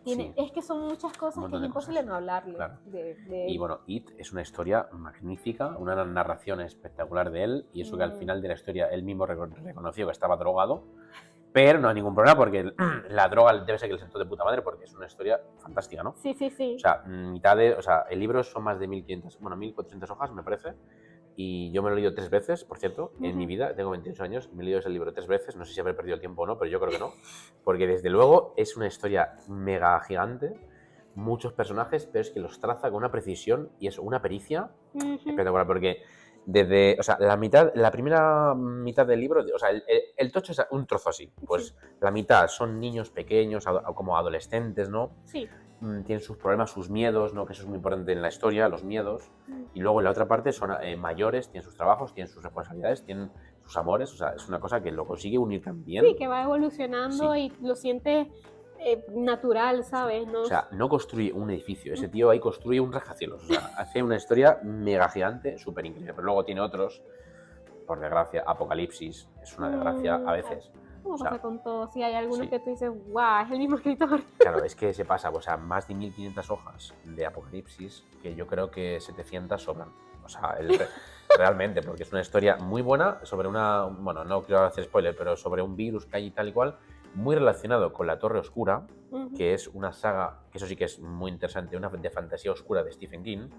sí, Es que son muchas un cosas que montón es de imposible cosas. no hablarle Claro. de Y él. bueno, It es una historia magnífica, una narración espectacular de él, y eso que al final de la historia él mismo reconoció que estaba drogado, pero no hay ningún problema porque la droga debe ser que le sentó de puta madre porque es una historia fantástica, ¿no? Sí, sí, O sí. sea, o sea, el libro son más de 1500, bueno, 1400 hojas, me parece, y yo me lo he leído 3 veces, por cierto, en mi vida, tengo 28 años, me he leído ese libro 3 veces, no sé si habré perdido el tiempo o no, pero yo creo que no, porque desde luego es una historia mega gigante, muchos personajes, pero es que los traza con una precisión y es una pericia espectacular, porque desde, o sea, la primera mitad del libro, o sea, el tocho es un trozo así, pues Sí, la mitad son niños pequeños, como adolescentes, ¿no? sí. Tienen sus problemas, sus miedos, ¿no? Que eso es muy importante en la historia, los miedos. Mm. Y luego en la otra parte son mayores, tienen sus trabajos, tienen sus responsabilidades, tienen sus amores. O sea, es una cosa que lo consigue unir tan Sí, bien. que va evolucionando Sí, y lo sientes natural, sí. ¿sabes? O No, sea, no construye un edificio. Ese tío ahí construye un rascacielos. O sea, hace una historia mega gigante, súper increíble. Pero luego tiene otros, por desgracia, Apocalipsis. Es una desgracia a veces. O ¿cómo pasa sea, con todo? Si hay algunos sí. que tú dices, wow, es el mismo escritor. Claro, es que se pasa, o sea, más de 1500 hojas de Apocalipsis, que yo creo que 700 sobran. O sea, realmente, porque es una historia muy buena sobre bueno, no quiero hacer spoiler, pero sobre un virus que hay y tal y cual, muy relacionado con La Torre Oscura, que es una saga, que eso sí que es muy interesante, una de fantasía oscura de Stephen King,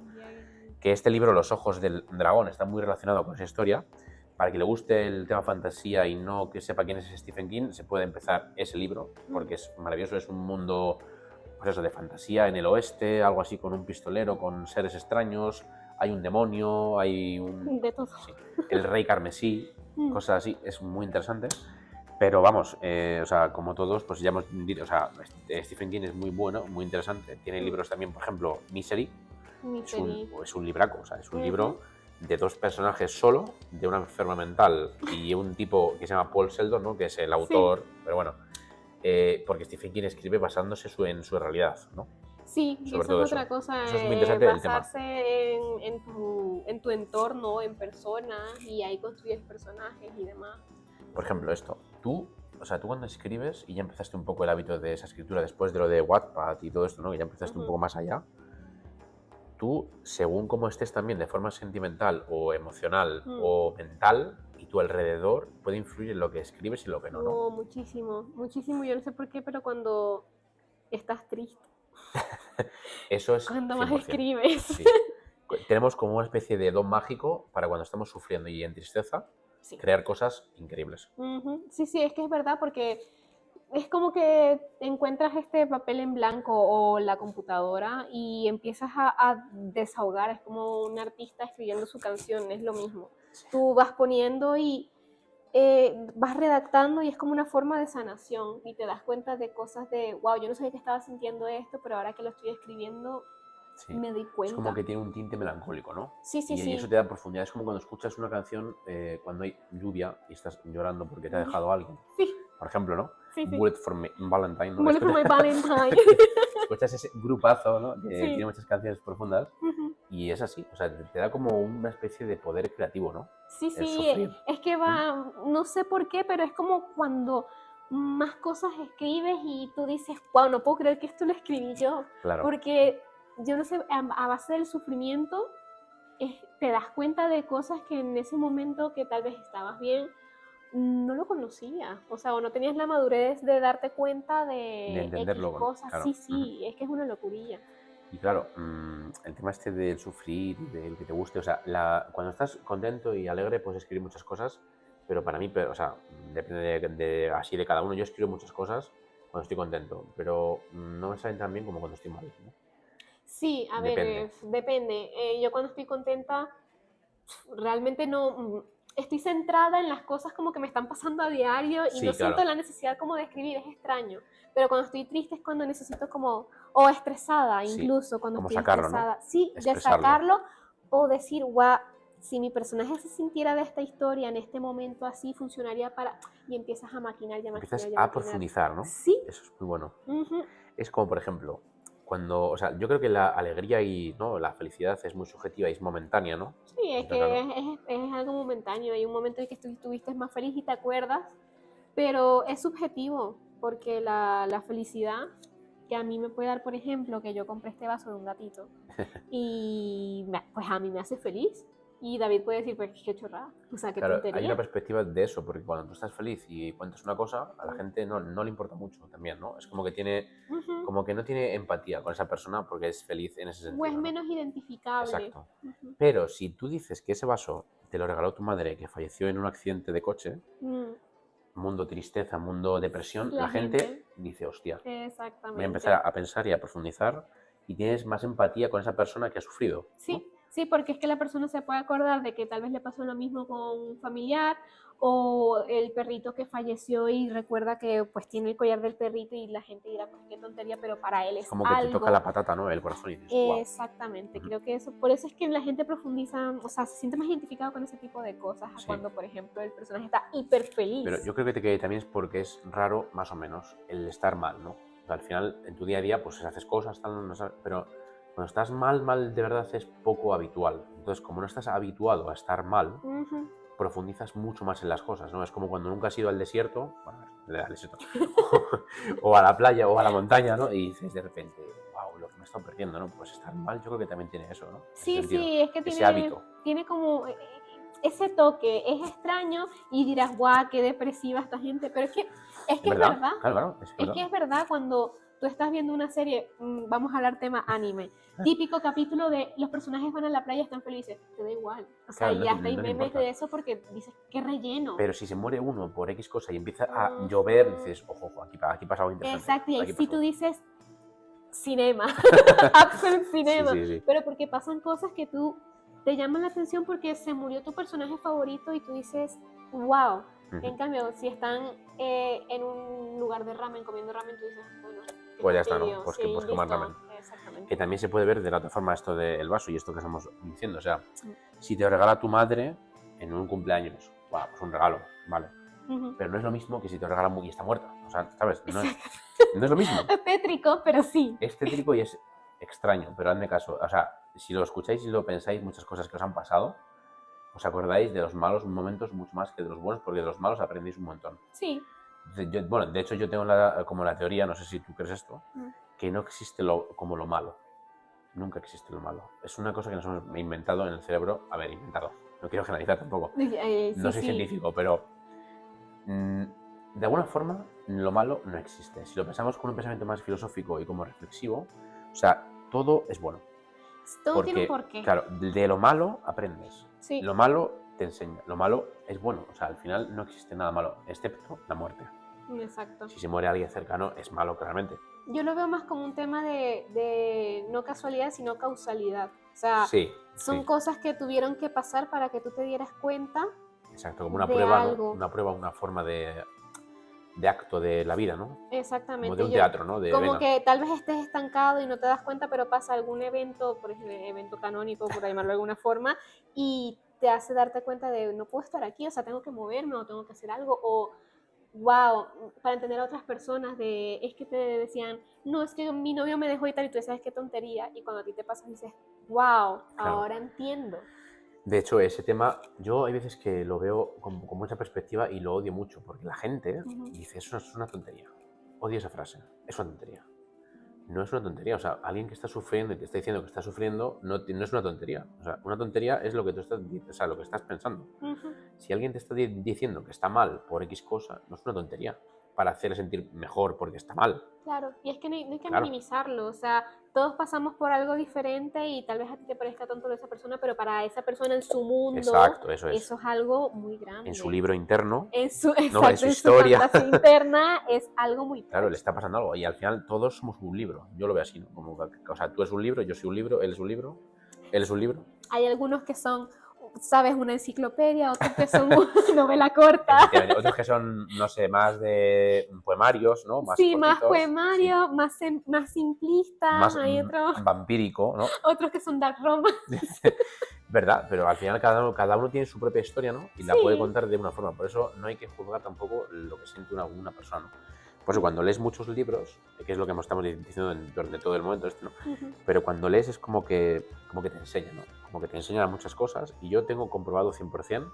que este libro, Los Ojos del Dragón, está muy relacionado con esa historia. Para quien le guste el tema fantasía y no que sepa quién es Stephen King, se puede empezar ese libro, porque es maravilloso, es un mundo, pues eso, de fantasía en el oeste, algo así con un pistolero, con seres extraños, hay un demonio, hay un... De todo. Sí, el rey carmesí, cosas así, es muy interesante. Pero vamos, o sea, como todos, pues ya hemos dicho, o sea, Stephen King es muy bueno, muy interesante. Tiene libros también, por ejemplo, Misery, Misery. es un libraco, o sea, es un libro de dos personajes solo, de una enferma mental y un tipo que se llama Paul Sheldon, ¿no? Que es el Sí. autor, pero bueno, porque Stephen King escribe basándose en su realidad, ¿no? Sí, y Sobre eso es todo otra eso. cosa, Eso es muy interesante del tema. basarse en tu entorno, en personas, y ahí construyes personajes y demás. Por ejemplo, esto, o sea, tú cuando escribes y ya empezaste un poco el hábito de esa escritura después de lo de Wattpad y todo esto, ¿no? Que ya empezaste un poco más allá, tú, según cómo estés también de forma sentimental o emocional o mental, y tu alrededor puede influir en lo que escribes y lo que no, ¿no? Muchísimo, muchísimo. Yo no sé por qué, pero cuando estás triste, Eso es cuando más 100%. escribes. Sí. Tenemos como una especie de don mágico para cuando estamos sufriendo y en tristeza, Sí. crear cosas increíbles. Sí, sí, es que es verdad porque es como que encuentras este papel en blanco o la computadora y empiezas a desahogar, es como un artista escribiendo su canción, es lo mismo. Sí. Tú vas poniendo y vas redactando y es como una forma de sanación y te das cuenta de cosas de, wow, yo no sabía que estaba sintiendo esto, pero ahora que lo estoy escribiendo Sí. me doy cuenta. Es como que tiene un tinte melancólico, ¿no? Sí, sí, Y sí. eso te da profundidad. Es como cuando escuchas una canción cuando hay lluvia y estás llorando porque te ha dejado alguien. Sí. Por ejemplo, ¿no? Sí, sí. Bullet for Valentine, ¿no? Bullet for my Valentine. Escuchas ese grupazo, ¿no? Que Sí. tiene muchas canciones profundas y es así. O sea, te da como una especie de poder creativo, ¿no? Sí, El sí, sufrir. es que va, no sé por qué, pero es como cuando más cosas escribes y tú dices, wow, no puedo creer que esto lo escribí yo. Claro. Porque, yo no sé, a base del sufrimiento, te das cuenta de cosas que en ese momento que tal vez estabas bien, no lo conocías. O sea, o no tenías la madurez de darte cuenta de entenderlo, X cosas. claro. Sí, sí, es que es una locurilla. Y claro, el tema este del sufrir y del que te guste, o sea, cuando estás contento y alegre puedes escribir muchas cosas, pero para mí, o sea, depende así de cada uno. Yo escribo muchas cosas, cuando estoy contento, pero no me salen tan bien como cuando estoy mal, ¿no? Sí, a ver, Depende. depende. Yo cuando estoy contenta, realmente no, estoy centrada en las cosas como que me están pasando a diario y no Sí, siento claro, la necesidad como de escribir, es extraño. Pero cuando estoy triste es cuando necesito como, o estresada sí. incluso, cuando Como estoy sacarlo, ¿no? estresada, sí, de Expresarlo. sacarlo o decir, guau, si mi personaje se sintiera de esta historia en este momento así, funcionaría para... Y empiezas a maquinar y a maquinar Empiezas y a a maquinar. profundizar, ¿no? Sí, Eso es muy bueno. ujú, Es como, por ejemplo, cuando, o sea, yo creo que la alegría y, ¿no?, la felicidad es muy subjetiva y es momentánea, ¿no? sí, es Está que claro. es algo momentáneo. Hay un momento en que estuviste más feliz y te acuerdas, pero es subjetivo, porque la felicidad que a mí me puede dar, por ejemplo, que yo compré este vaso de un gatito y pues a mí me hace feliz. Y David puede decir, pues qué chorrada, o sea, qué Claro, hay una tontería. perspectiva de eso, porque cuando tú estás feliz y cuentas una cosa, a la Mm, gente no le importa mucho también, ¿no? Es ujú. como que no tiene empatía con esa persona porque es feliz en ese O es sentido, ¿no? menos identificable. Exacto. Ujú. Pero si tú dices que ese vaso te lo regaló tu madre que falleció en un accidente de coche, Mm, mundo tristeza, mundo depresión, La la gente, gente dice, hostia, voy a empezar exactamente. a pensar y a profundizar y tienes más empatía con esa persona que ha sufrido, ¿no? Sí, sí, porque es que la persona se puede acordar de que tal vez le pasó lo mismo con un familiar o el perrito que falleció y recuerda que pues tiene el collar del perrito y la gente dirá pues qué tontería, pero para él Es es como que te toca algo. la patata, ¿no? El corazón y dices, wow. Exactamente, creo que eso, por eso es que la gente profundiza, o sea, se siente más identificado con ese tipo de cosas a Sí. cuando, por ejemplo, el personaje está hiper Pero feliz. yo creo que también es porque es raro, más o menos, el estar mal, ¿no? O sea, al final, en tu día a día, pues haces cosas, tal, no sabes, pero cuando estás mal, mal de verdad es poco habitual. Entonces, como no estás habituado a estar mal, Ujú. profundizas mucho más en las cosas, ¿no? Es como cuando nunca has ido al desierto, bueno, al desierto, o a la playa o a la montaña, ¿no? Y dices de repente, wow, lo que me he estado perdiendo, ¿no? Pues estar mal yo creo que también tiene eso, ¿no? Ese Sí, sentido, sí, es que ese hábito. tiene como ese toque, es extraño y dirás, guau, qué depresiva esta gente, pero es Es que es verdad, verdad, claro, claro, es es verdad. que es verdad cuando tú estás viendo una serie, vamos a hablar tema anime, típico capítulo de los personajes van a la playa y están felices, te da igual, o sea, Claro, y hasta hay no te memes importa. de eso porque dices, qué relleno. Pero si se muere uno por X cosa y empieza a llover, Ujú. dices, ojo, ojo, aquí pasa algo interesante. Exacto, y ahí Aquí sí pasa tú algo. dices, cinema, absolute Sí, cinema, sí, sí. pero porque pasan cosas que tú te llaman la atención porque se murió tu personaje favorito y tú dices, wow. Ujú. En cambio, si están en un lugar de ramen comiendo ramen, tú dices, bueno, qué Pues ya está, ¿no? fastidio, sí, Pues que más ramen. listo, Que exactamente. también se puede ver de la otra forma esto del vaso y esto que estamos diciendo. O sea, si te regala tu madre en un cumpleaños, wow, pues un regalo, vale. Ujú. Pero no es lo mismo que si te regala y está muerta. O sea, ¿sabes? Exacto. No es lo mismo. Es tétrico, pero sí. Es tétrico y es extraño, pero hazme caso. O sea, si lo escucháis y lo pensáis, muchas cosas que os han pasado, os acordáis de los malos momentos mucho más que de los buenos, porque de los malos aprendéis un montón. Sí. Bueno, de hecho yo tengo como la teoría, no sé si tú crees esto, Mm. que no existe como lo malo. Nunca existe lo malo. Es una cosa que nos hemos inventado en el cerebro. A ver, inventado. No quiero generalizar tampoco. No Sí, soy sí. científico, pero mm, de alguna forma lo malo no existe. Si lo pensamos con un pensamiento más filosófico y como reflexivo, o sea, todo es bueno. Todo tiene un Porque, porqué. claro, de lo malo aprendes. Sí, Lo malo te enseña. Lo malo es bueno. O sea, al final no existe nada malo, excepto la muerte. exacto. Si se muere alguien cercano, es malo, claramente. Yo lo veo más como un tema de no casualidad, sino causalidad. O sea, Sí, son sí, cosas que tuvieron que pasar para que tú te dieras cuenta exacto. Como una de prueba, ¿no? algo. Una prueba, una forma de acto de la vida, ¿no? Como de Exactamente. un teatro, ¿no? De Como venga. que tal vez estés estancado y no te das cuenta, pero pasa algún evento, por ejemplo, evento canónico, por llamarlo de alguna forma, y te hace darte cuenta de no puedo estar aquí, o sea, tengo que moverme o tengo que hacer algo, o wow, para entender a otras personas de, es que te decían, no, es que mi novio me dejó y tal, y tú sabes qué tontería, y cuando a ti te pasa dices, wow, Claro. ahora entiendo. De hecho, ese tema, yo hay veces que lo veo con mucha perspectiva y lo odio mucho, porque la gente Ujú. dice, eso es una tontería. Odio esa frase, es una tontería. No es una tontería, o sea, alguien que está sufriendo y te está diciendo que está sufriendo no es una tontería. O sea, una tontería es lo que tú estás, o sea, lo que estás pensando. Ujú. Si alguien te está diciendo que está mal por X cosa, no es una tontería. para hacerle sentir mejor porque está mal. Claro, y es que no hay que Claro. minimizarlo, o sea, todos pasamos por algo diferente y tal vez a ti te parezca tonto de esa persona, pero para esa persona en su mundo Exacto, eso es. eso es algo muy En su grande. libro interno, ¿no? En Exacto, su en su historia, fantasía interna es algo muy claro, le tocho. está pasando algo. Y al final todos somos un libro. Yo lo veo así, ¿no? Como, o sea, tú eres un libro, yo soy un libro, él es un libro, él es un libro. Hay algunos que son, sabes, una enciclopedia, otros que son una novela corta. Efectivamente. Otros que son, no sé, más de poemarios, ¿no? Más Sí, más cortitos. Sí. poemario, más simplistas, Más hay otros, vampírico, ¿no? otros que son dark romance. ¿Verdad? Pero al final cada uno tiene su propia historia, ¿no? Y la puede Sí, contar de una forma. Por eso no hay que juzgar tampoco lo que siente una persona, ¿no? Por eso cuando lees muchos libros, que es lo que estamos diciendo durante todo el momento este, ¿no? Pero cuando lees es como que te enseña, ¿no? Como que te enseña muchas cosas. Y yo tengo comprobado 100%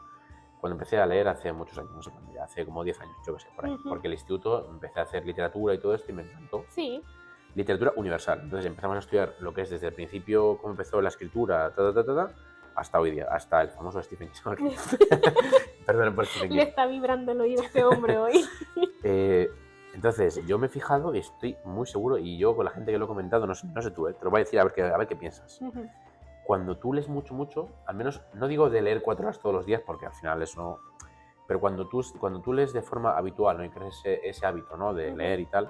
cuando empecé a leer hace muchos años, no sé cuándo, ya hace como 10 años, yo qué sé, por ahí. Porque el instituto empecé a hacer literatura y todo esto y me encantó. sí. Literatura universal. Entonces empezamos a estudiar lo que es desde el principio, cómo empezó la escritura, hasta hoy día, hasta el famoso Stephen King. Perdón por Stephen Le King. está vibrando el oído a este hombre hoy. Entonces, yo me he fijado y estoy muy seguro, y yo con la gente que lo he comentado, no sé tú, te lo voy a decir a ver qué piensas. Cuando tú lees mucho, al menos, no digo de leer 4 horas todos los días, porque al final eso no... Pero cuando tú lees de forma habitual, ¿no? Y crees ese hábito, ¿no? De leer y tal,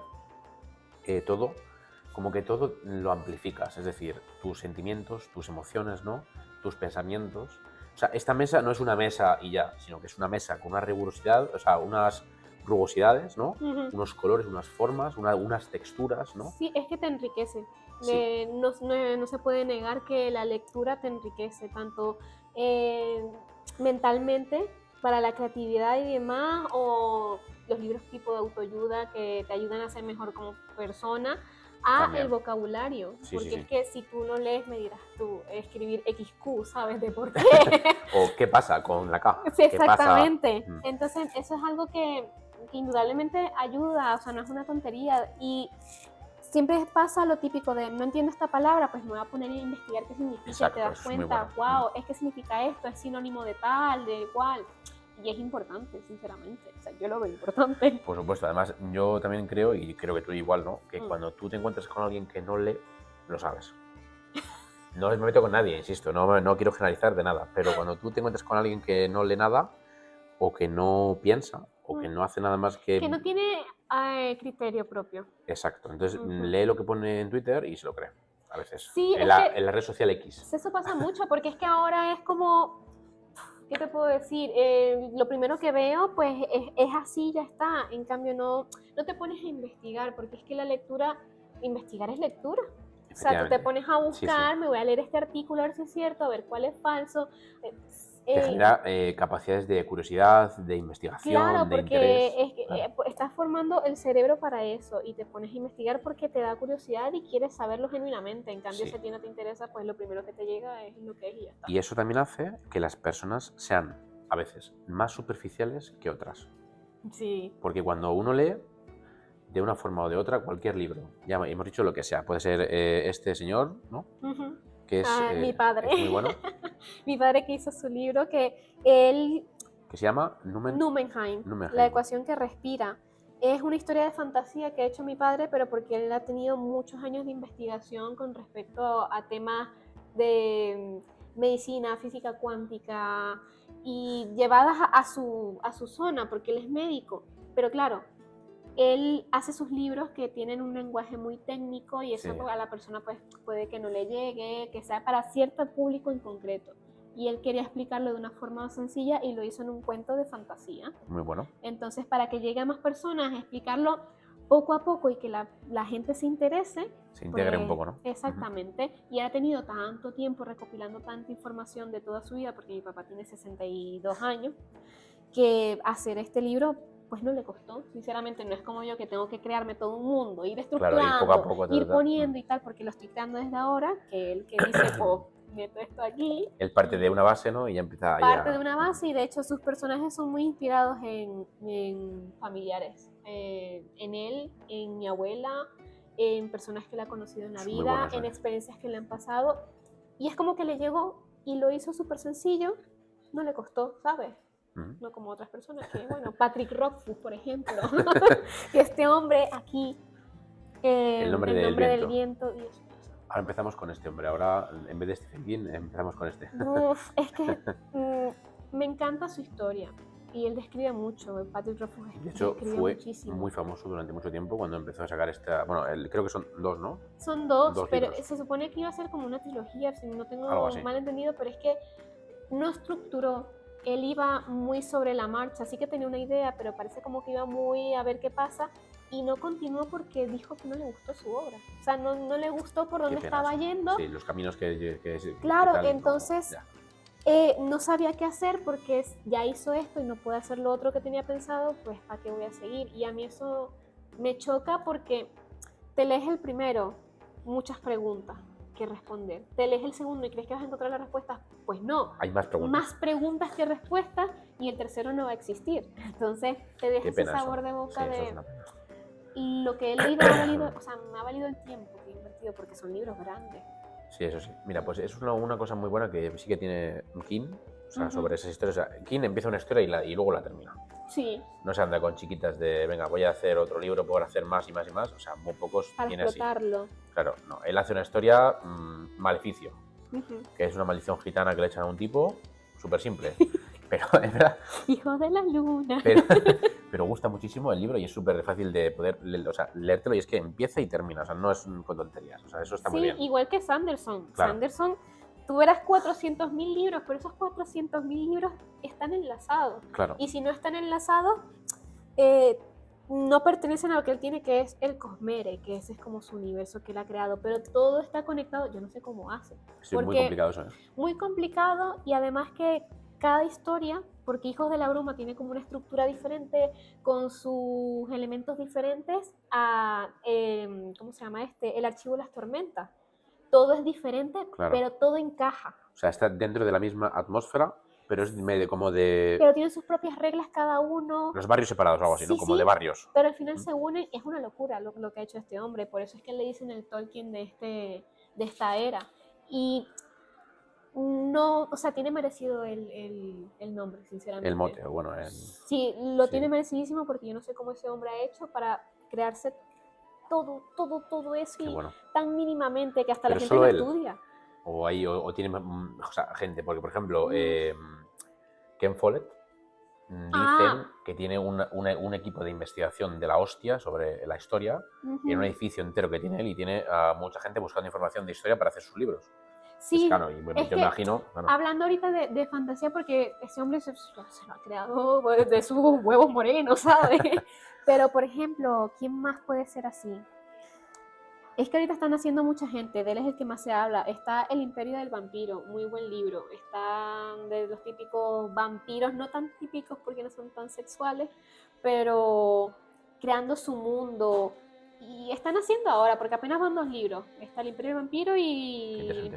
como que todo lo amplificas, es decir, tus sentimientos, tus emociones, ¿no? Tus pensamientos. O sea, esta mesa no es una mesa y ya, sino que es una mesa con una rigurosidad, o sea, unas rugosidades, ¿no? Unos colores, unas formas, unas texturas, ¿no? Sí, es que te enriquece. Sí. No se puede negar que la lectura te enriquece, tanto mentalmente, para la creatividad y demás, o los libros tipo de autoayuda que te ayudan a ser mejor como persona, a También. el vocabulario. Sí, porque sí, sí. es que si tú no lees, me dirás tú, escribir XQ, ¿sabes de por qué? O qué pasa con la K. Sí, ¿Qué pasa? exactamente. Entonces, eso es algo que indudablemente ayuda, o sea, no es una tontería. Y siempre pasa lo típico de, no entiendo esta palabra, pues me voy a poner a investigar qué significa. Exacto, te das eso es muy cuenta, bueno. wow, es que significa esto, es sinónimo de tal, de cual. Y es importante, sinceramente. O sea, yo lo veo importante. Por supuesto, además yo también creo, y creo que tú igual, ¿no? Que cuando tú te encuentras con alguien que no lee, lo sabes. No me meto con nadie, insisto, no quiero generalizar de nada, pero cuando tú te encuentras con alguien que no lee nada, o que no piensa, o que no hace nada más que... Que no tiene criterio propio. Exacto, entonces lee lo que pone en Twitter y se lo cree, a veces. Sí, En es la que red social X. eso pasa mucho, porque es que ahora es como, ¿qué te puedo decir? Lo primero que veo, pues es así, ya está. En cambio, no te pones a investigar, porque es que la lectura, investigar es lectura. O sea, tú te pones a buscar, Sí. me voy a leer este artículo a ver si es cierto, a ver cuál es falso. Te genera capacidades de curiosidad, de investigación, Claro, de porque interés. Claro. estás formando el cerebro para eso y te pones a investigar porque te da curiosidad y quieres saberlo genuinamente. En cambio, Sí. si a ti no te interesa, pues lo primero que te llega es lo que es y ya está. Y eso también hace que las personas sean, a veces, más superficiales que otras. Sí. Porque cuando uno lee, de una forma o de otra, cualquier libro, ya hemos dicho lo que sea, puede ser este señor, ¿no? Que es, Mi padre. es muy bueno. Mi padre que hizo su libro, que él... Que se llama Numenheim, la ecuación que respira. Es una historia de fantasía que ha hecho mi padre, pero porque él ha tenido muchos años de investigación con respecto a temas de medicina, física cuántica y llevadas a su zona, porque él es médico. Pero claro, él hace sus libros que tienen un lenguaje muy técnico y eso a la persona pues, puede que no le llegue, que sea para cierto público en concreto. Y él quería explicarlo de una forma sencilla y lo hizo en un cuento de fantasía. Muy bueno. Entonces, para que llegue a más personas, explicarlo poco a poco y que la gente se interese. Se integre pues, un poco, ¿no? Exactamente. Y ha tenido tanto tiempo recopilando tanta información de toda su vida, porque mi papá tiene 62 años, que hacer este libro pues no le costó, sinceramente. No es como yo que tengo que crearme todo un mundo, ir estructurando, claro, ir poco a poco, ir poniendo y tal, porque lo estoy creando desde ahora, que él que dice, pues meto esto aquí. Él parte de una base, ¿no? Y ya empieza Parte de una base y de hecho sus personajes son muy inspirados en familiares, en él, en mi abuela, en personas que la ha conocido en la vida, en experiencias que le han pasado. Y es como que le llegó y lo hizo súper sencillo, no le costó, ¿sabes? no como otras personas, que bueno, Patrick Rothfuss, por ejemplo, que este hombre aquí, El nombre del del viento. viento, Dios mío. Ahora empezamos con este hombre, ahora en vez de Stephen King empezamos con este. Uf, es que me encanta su historia y él describe mucho, Patrick Rothfuss De hecho, describe fue muchísimo. muy famoso durante mucho tiempo cuando empezó a sacar esta... Bueno, creo que son 2, ¿no? Son 2, 2 pero libros. se supone que iba a ser como una trilogía, si no Algo tengo así. mal entendido, pero es que no estructuró. Él iba muy sobre la marcha, así que tenía una idea, pero parece como que iba muy a ver qué pasa y no continuó porque dijo que no le gustó su obra. O sea, no le gustó por Qué dónde pena estaba eso. yendo. Sí, los caminos que Claro, tal, no, entonces ya. no sabía qué hacer porque ya hizo esto y no puede hacer lo otro que tenía pensado, pues ¿a qué voy a seguir? Y a mí eso me choca porque te lees el primero, muchas preguntas que responder. Te lees el segundo y crees que vas a encontrar la respuesta, pues no. Hay más preguntas. Más preguntas que respuestas y el tercero no va a existir. Entonces te deja Qué ese pena sabor eso. de boca Sí, eso es de... una pena. Y lo que he leído me ha valido, o sea, me ha valido el tiempo que he invertido porque son libros grandes. Sí, eso sí. Mira, pues es una cosa muy buena que sí que tiene King, o sea, sobre esas historias. O sea, King empieza una historia y luego la termina. Sí. No se anda con chiquitas de, venga, voy a hacer otro libro, por hacer más y más y más. O sea, muy pocos Para tiene así. explotarlo. Claro, no. Él hace una historia, Maleficio, que es una maldición gitana que le echan a un tipo, súper simple. Pero es verdad. Hijo de la luna. Pero gusta muchísimo el libro y es súper fácil de poder leértelo y es que empieza y termina, o sea, no es con tonterías, o sea, eso está muy bien. Sí, igual que Sanderson. Claro. Sanderson, tú verás 400.000 libros, pero esos 400.000 libros están enlazados. Claro. Y si no están enlazados, no pertenecen a lo que él tiene, que es el Cosmere, que ese es como su universo que él ha creado, pero todo está conectado, yo no sé cómo hace. Sí, muy complicado eso, ¿eh? Muy complicado y además que cada historia, porque Hijos de la Bruma tiene como una estructura diferente, con sus elementos diferentes a, ¿cómo se llama este? El Archivo de las Tormentas. Todo es diferente, claro, pero todo encaja. O sea, está dentro de la misma atmósfera, pero es medio como de... Pero tienen sus propias reglas cada uno. Los barrios separados o algo así, Sí, ¿no? Como sí, de barrios. pero al final se unen, es una locura lo que ha hecho este hombre, por eso es que le dicen el Tolkien de esta era. Y no, o sea, tiene merecido el nombre, sinceramente. El mote, bueno. Sí, lo tiene merecidísimo porque yo no sé cómo ese hombre ha hecho para crearse todo eso y bueno. tan mínimamente que hasta Pero la gente lo él. estudia. O tiene o sea, gente, porque por ejemplo, Ken Follett dicen que tiene un equipo de investigación de la hostia sobre la historia en un edificio entero que tiene él y tiene a mucha gente buscando información de historia para hacer sus libros. Sí, claro, y bueno, yo me imagino... Bueno. Hablando ahorita de fantasía, porque ese hombre se lo ha creado de sus huevos morenos, ¿sabes? Pero, por ejemplo, ¿quién más puede ser así? Es que ahorita están haciendo mucha gente, de él es el que más se habla. Está El Imperio del Vampiro, muy buen libro. Están de los típicos vampiros, no tan típicos porque no son tan sexuales, pero creando su mundo. Y están haciendo ahora, porque apenas van 2 libros. Está El Imperio del Vampiro y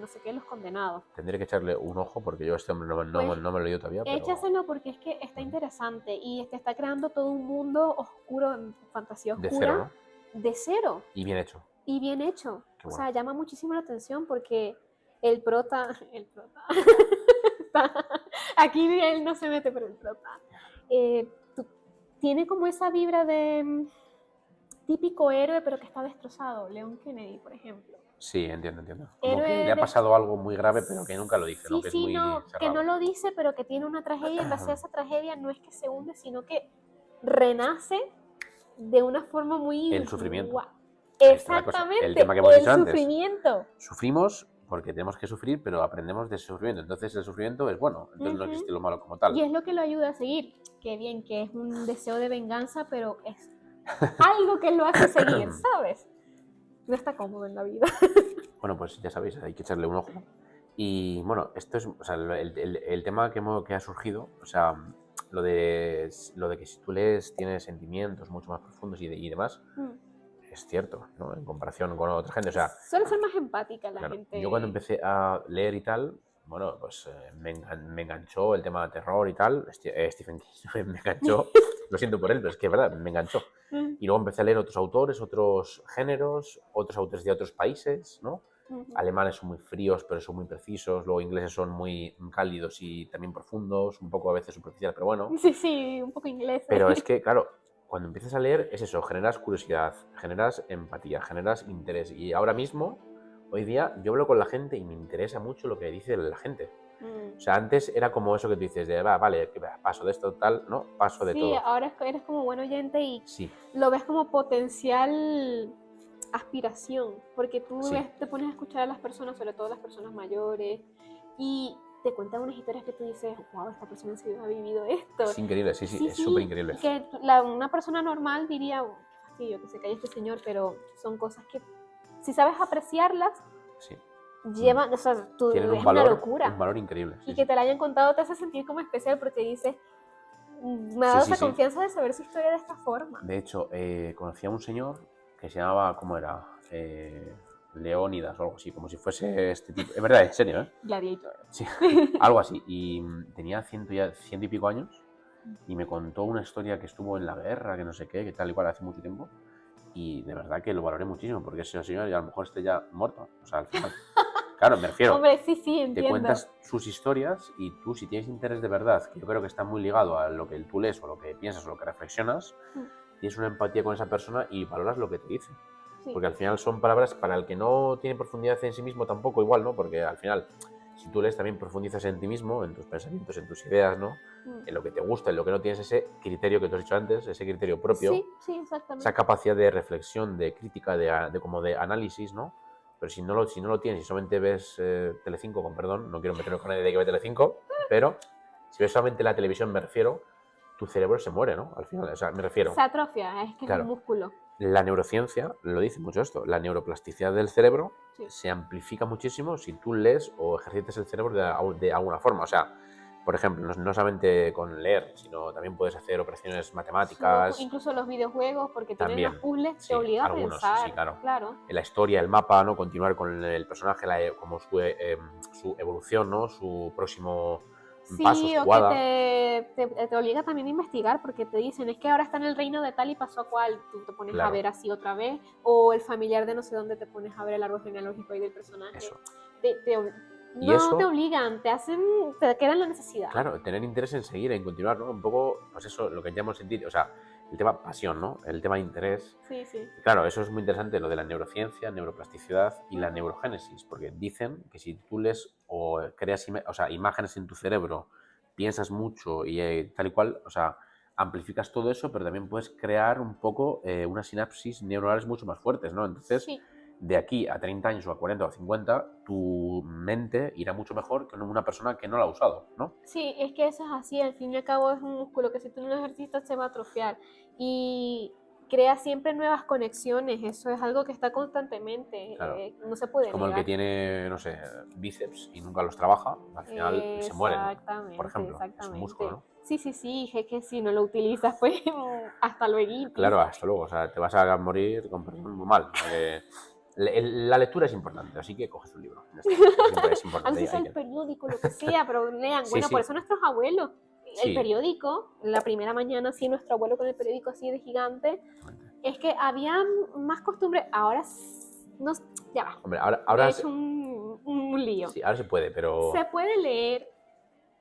no sé qué, Los Condenados. Tendré que echarle un ojo porque yo este hombre no me lo he leído todavía. Pero... Échaselo porque es que está interesante y te está creando todo un mundo oscuro, fantasía oscura. De cero, ¿no? De cero. Y bien hecho. Y bien hecho. Qué o bueno. sea, llama muchísimo la atención porque el prota aquí él no se mete, pero el prota tiene como esa vibra de típico héroe, pero que está destrozado. Leon Kennedy, por ejemplo. Sí, entiendo. Como que le ha pasado algo muy grave, pero que nunca lo dice, sí, ¿no? Que es muy cerrado. Que no lo dice, pero que tiene una tragedia y en base a esa tragedia no es que se hunde, sino que renace de una forma muy... El sufrimiento. Exactamente, el tema que hemos dicho sufrimiento. Antes. Sufrimos porque tenemos que sufrir, pero aprendemos de ese sufrimiento. Entonces el sufrimiento es bueno, entonces no existe lo malo como tal. Y es lo que lo ayuda a seguir. Qué bien, que es un deseo de venganza, pero es algo que lo hace seguir, ¿sabes? No está cómodo en la vida. Bueno, pues ya sabéis, hay que echarle un ojo. Y bueno, esto es, o sea, el tema que ha surgido, o sea, lo de que si tú lees tienes sentimientos mucho más profundos y demás, es cierto, ¿no? En comparación con otra gente, o sea... Suele ser más empática la gente. Yo cuando empecé a leer y tal, bueno, pues me enganchó el tema de terror y tal, Stephen King me enganchó, lo siento por él, pero es que es verdad, me enganchó. Y luego empecé a leer otros autores, otros géneros, otros autores de otros países, ¿no? Ujú. Alemanes son muy fríos, pero son muy precisos. Luego ingleses son muy cálidos y también profundos, un poco a veces superficiales, pero bueno. Sí, sí, un poco inglés. Pero es que, claro, cuando empiezas a leer es eso, generas curiosidad, generas empatía, generas interés. Y ahora mismo, hoy día, yo hablo con la gente y me interesa mucho lo que dice la gente. O sea, antes era como eso que tú dices, de, vale, paso de esto, tal, ¿no? Paso de Sí, todo. ahora eres como buen oyente y Sí, lo ves como potencial aspiración, porque tú sí. te pones a escuchar a las personas, sobre todo las personas mayores, y te cuentan unas historias que tú dices, wow, esta persona sí ha vivido esto. Es increíble, sí, sí, Sí, es súper sí, increíble. y que una persona normal diría, oh, qué fastidio que se calle este señor, pero son cosas que si sabes apreciarlas, Sí. llevan, o sea, Tienen es una locura. un valor increíble. Sí, Y que sí. te la hayan contado te hace sentir como especial porque dices, me ha Sí, dado sí, esa sí. confianza de saber su historia de esta forma. De hecho, conocí a un señor que se llamaba, ¿cómo era? Leónidas o algo así, como si fuese este tipo. Es verdad, en serio, ¿eh? Gladiator. Sí, algo así. Y tenía ciento y pico años y me contó una historia que estuvo en la guerra, que no sé qué, que tal y cual, hace mucho tiempo. Y de verdad que lo valoré muchísimo, porque ese señor y a lo mejor esté ya muerto. O sea, al final. Claro, me refiero. Hombre, sí, sí, Te entiendo. cuentas sus historias y tú, si tienes interés de verdad, que yo creo que está muy ligado a lo que tú lees o lo que piensas o lo que reflexionas, tienes una empatía con esa persona y valoras lo que te dice. Sí. Porque al final son palabras para el que no tiene profundidad en sí mismo tampoco igual, ¿no? Porque al final, si tú lees también profundizas en ti mismo, en tus pensamientos, en tus ideas, ¿no? En lo que te gusta, en lo que no tienes ese criterio que tú has dicho antes, ese criterio propio, Sí, sí, exactamente. esa capacidad de reflexión, de crítica, como de análisis, ¿no? Pero si no lo tienes y solamente ves Telecinco, con perdón, no quiero meterme con nadie de que ve Telecinco, pero si ves solamente la televisión, me refiero, tu cerebro se muere, ¿no? Al final, o sea, me refiero. Se atrofia, es que es un Claro, músculo. la neurociencia lo dice mucho esto, la neuroplasticidad del cerebro Sí. se amplifica muchísimo si tú lees o ejercitas el cerebro de alguna forma. O sea, por ejemplo, no solamente con leer, sino también puedes hacer operaciones matemáticas. Incluso los videojuegos, porque tienen los También, puzzles, te sí, obliga a algunos, sí, pensar, claro. claro. En la historia, el mapa, ¿no? Continuar con el personaje, como su evolución, ¿no? Su próximo paso, Sí, su o que jugada. te obliga también a investigar, porque te dicen, es que ahora está en el reino de tal y pasó a cual, tú te pones a Claro. ver así otra vez, o el familiar de no sé dónde te pones a ver el árbol genealógico ahí del personaje. Eso. Y No eso, te obligan, te quedan la necesidad. claro, tener interés en seguir, en continuar, ¿no? Un poco, pues eso, lo que llamamos sentir, o sea, el tema pasión, ¿no? El tema interés. Sí, sí. Y claro, eso es muy interesante, lo de la neurociencia, neuroplasticidad y la neurogénesis, porque dicen que si tú lees o creas imágenes en tu cerebro, piensas mucho y tal y cual, o sea, amplificas todo eso, pero también puedes crear un poco unas sinapsis neuronales mucho más fuertes, ¿no? Entonces, Sí. de aquí a 30 años o a 40 o a 50, tu mente irá mucho mejor que una persona que no la ha usado, ¿no? Sí, es que eso es así, al fin y al cabo es un músculo que si tú no lo ejercitas se va a atrofiar y crea siempre nuevas conexiones, eso es algo que está constantemente, Claro. no se Es puede como el que negar. tiene, no sé, bíceps y nunca los trabaja, al final se mueren, por Exactamente, ejemplo. Es un músculo, exactamente. ¿no? Sí, sí, sí, es que si no lo utilizas, pues hasta luego. Claro, hasta luego. O sea, te vas a morir con perdón muy mal. Porque la lectura es importante, así que coges un libro. Ya está. Siempre es importante. Así sea el periódico, lo que sea, pero lean. Sí, Bueno, por sí. eso nuestros abuelos, el Sí. periódico, la primera mañana, sí, nuestro abuelo con el periódico así de gigante, es que había más costumbre, ahora no, ya va, Hombre, he ahora, hecho un lío. sí, ahora se puede, pero Se puede leer,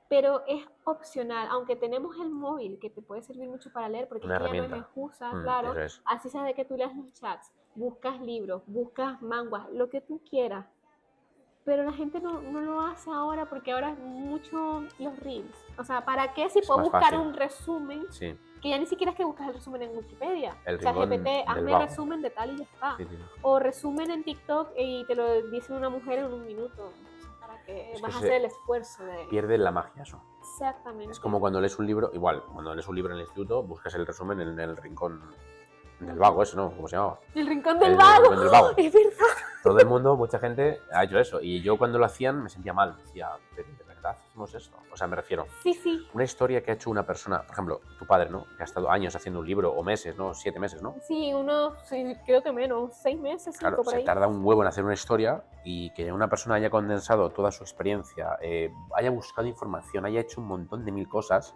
pero es opcional, aunque tenemos el móvil que te puede servir mucho para leer, porque es una que ya no es herramienta. excusa, claro, Eso es. así sea de que tú leas los chats, buscas libros, buscas manguas, lo que tú quieras, pero la gente no lo hace ahora porque ahora es mucho los reels. O sea, ¿para qué si Es puedo más buscar fácil. un resumen? Sí. Que ya ni siquiera es que buscas el resumen en Wikipedia. El O sea, rincón GPT, del hazme vago. resumen de tal y ya está. Sí, sí. O resumen en TikTok y te lo dice una mujer en un minuto. O sea, ¿para qué Es vas que a hacer el esfuerzo de...? pierde la magia eso. Exactamente. Es como cuando lees un libro, igual, cuando lees un libro en el instituto, buscas el resumen en el rincón del vago, eso, ¿no? ¿Cómo se llamaba? El rincón del El vago. rincón del vago. Es verdad. Todo el mundo, mucha gente ha hecho eso. Y yo cuando lo hacían me sentía mal. Decía, pero ¿de verdad hacemos esto? O sea, me refiero, Sí, sí. una historia que ha hecho una persona, por ejemplo, tu padre, ¿no? Que ha estado años haciendo un libro, o meses, ¿no? 7 meses, ¿no? Sí, sí, creo que menos, 6 meses, 5 Claro, por se ahí. tarda un huevo en hacer una historia y que una persona haya condensado toda su experiencia, haya buscado información, haya hecho un montón de mil cosas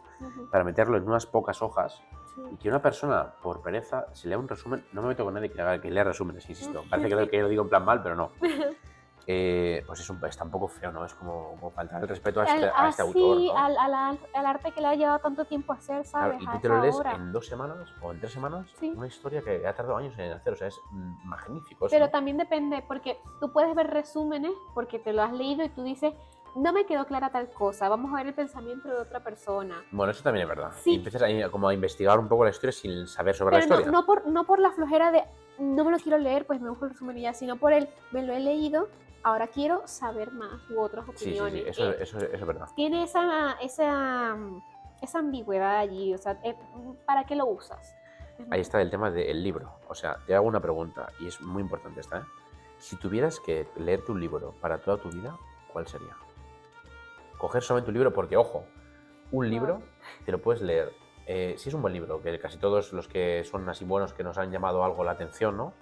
para meterlo en unas pocas hojas. Sí. Y que una persona, por pereza, se lea un resumen. No me meto con nadie que lea resúmenes, insisto. Parece que lo digo en plan mal, pero no. pues está un poco feo, ¿no? Es como faltar el respeto a este autor, Sí, ¿no? al arte que le ha llevado tanto tiempo hacer, Claro, ¿sabes? y A tú te lo esa lees obra. en 2 semanas o en 3 semanas, Sí. una historia que ha tardado años en hacer, o sea, es magnífico eso, Pero ¿no? también depende, porque tú puedes ver resúmenes, porque te lo has leído y tú dices, no me quedó clara tal cosa, vamos a ver el pensamiento de otra persona. Bueno, eso también es verdad. Sí. Y empiezas como a investigar un poco la historia sin saber sobre la Pero historia. no por la flojera de, no me lo quiero leer, pues me busco el resumen y ya, sino por el, me lo he leído, ahora quiero saber más u otras Sí, opiniones. eso es verdad. Tiene esa ambigüedad allí, o sea, ¿para qué lo usas? Ahí está el tema del libro. O sea, te hago una pregunta y es muy importante esta, ¿eh? Si tuvieras que leerte un libro para toda tu vida, ¿cuál sería? Coger solamente un libro porque, ojo, un libro te lo puedes leer. Si es un buen libro, que casi todos los que son así buenos, que nos han llamado algo la atención, ¿no?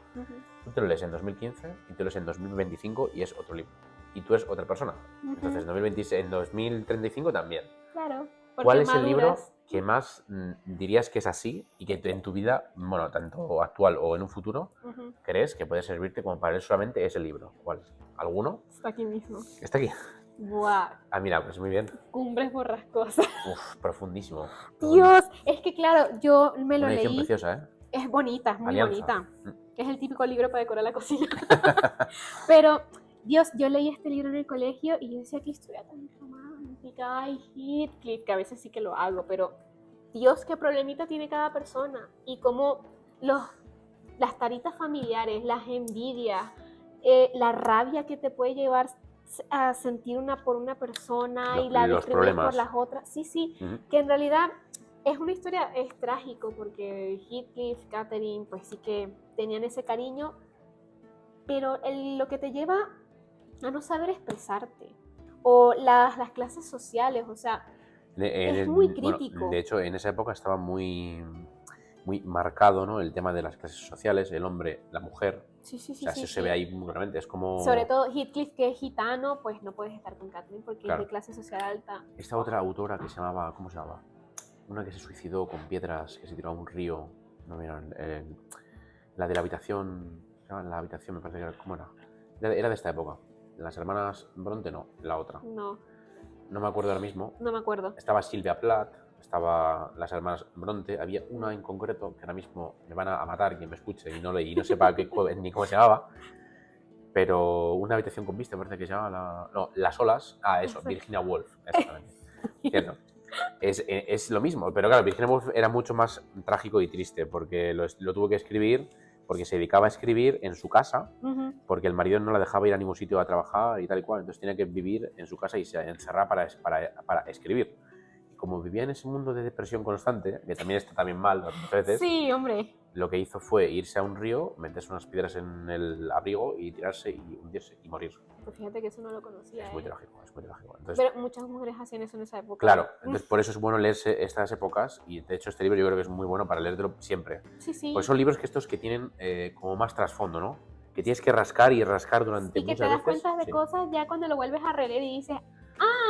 Tú te lo lees en 2015 y te lo lees en 2025 y es otro libro. Y tú eres otra persona. Entonces en 2026, en 2035 también. Claro. ¿Cuál es el libro que más dirías que es así y que en tu vida, bueno, tanto actual o en un futuro, crees que puede servirte como para leer solamente ese libro? ¿Cuál? ¿Alguno? Está aquí mismo. ¿Está aquí? Buah. Ah, mira, pues muy bien. Cumbres borrascosas. Uf, profundísimo. Dios, es que claro, yo me lo Una edición leí. preciosa, ¿eh? Es bonita, es muy Alianza. bonita. Es el típico libro para decorar la cocina. Pero, Dios, yo leí este libro en el colegio y yo decía que historia tan romántica. Ay, Heathcliff, que a veces sí que lo hago, pero Dios, qué problemita tiene cada persona. Y cómo las taritas familiares, las envidias, la rabia que te puede llevar a sentir por una persona y la Los distribuyes problemas. por las otras. Sí, que en realidad es una historia, es trágico porque Heathcliff, Catherine, pues sí que tenían ese cariño, pero lo que te lleva a no saber expresarte, o las clases sociales, o sea, es muy crítico. Bueno, de hecho, en esa época estaba muy marcado, ¿no? El tema de las clases sociales, el hombre, la mujer. Sí, o sea, eso se ve ahí muy claramente, es como... Sobre todo Heathcliff, que es gitano, pues no puedes estar con Catherine porque Claro. es de clase social alta. Esta otra autora que se llamaba, ¿cómo se llamaba? Una que se suicidó con piedras, que se tiró a un río. No, mira, la de la habitación, la habitación me parece que era, ¿cómo era? Era de esta época. Las hermanas Bronte no, la otra. No me acuerdo ahora mismo. No me acuerdo. Estaba Silvia Plath, estaba las hermanas Bronte, había una en concreto que ahora mismo me van a matar quien me escuche y no sepa ni cómo se llamaba, pero una habitación con vista, me parece que se llama Las olas. Ah, eso, Virginia Woolf, exactamente. Cierto. Es lo mismo, pero claro, Virginia Woolf era mucho más trágico y triste porque lo tuvo que escribir porque se dedicaba a escribir en su casa, porque el marido no la dejaba ir a ningún sitio a trabajar y tal y cual, entonces tenía que vivir en su casa y se encerraba para escribir. Y como vivía en ese mundo de depresión constante, que también está también mal muchas veces, sí, hombre, lo que hizo fue irse a un río, meterse unas piedras en el abrigo y tirarse y hundirse y morir. Pues fíjate que eso no lo conocía. Es muy trágico, es muy trágico. Entonces, pero muchas mujeres hacían eso en esa época. Claro, entonces por eso es bueno leerse estas épocas y de hecho este libro yo creo que es muy bueno para leértelo siempre. Sí. Pues son libros que tienen como más trasfondo, ¿no? Que tienes que rascar y rascar durante muchas veces. Y que te das cuenta de cosas ya cuando lo vuelves a releer y dices,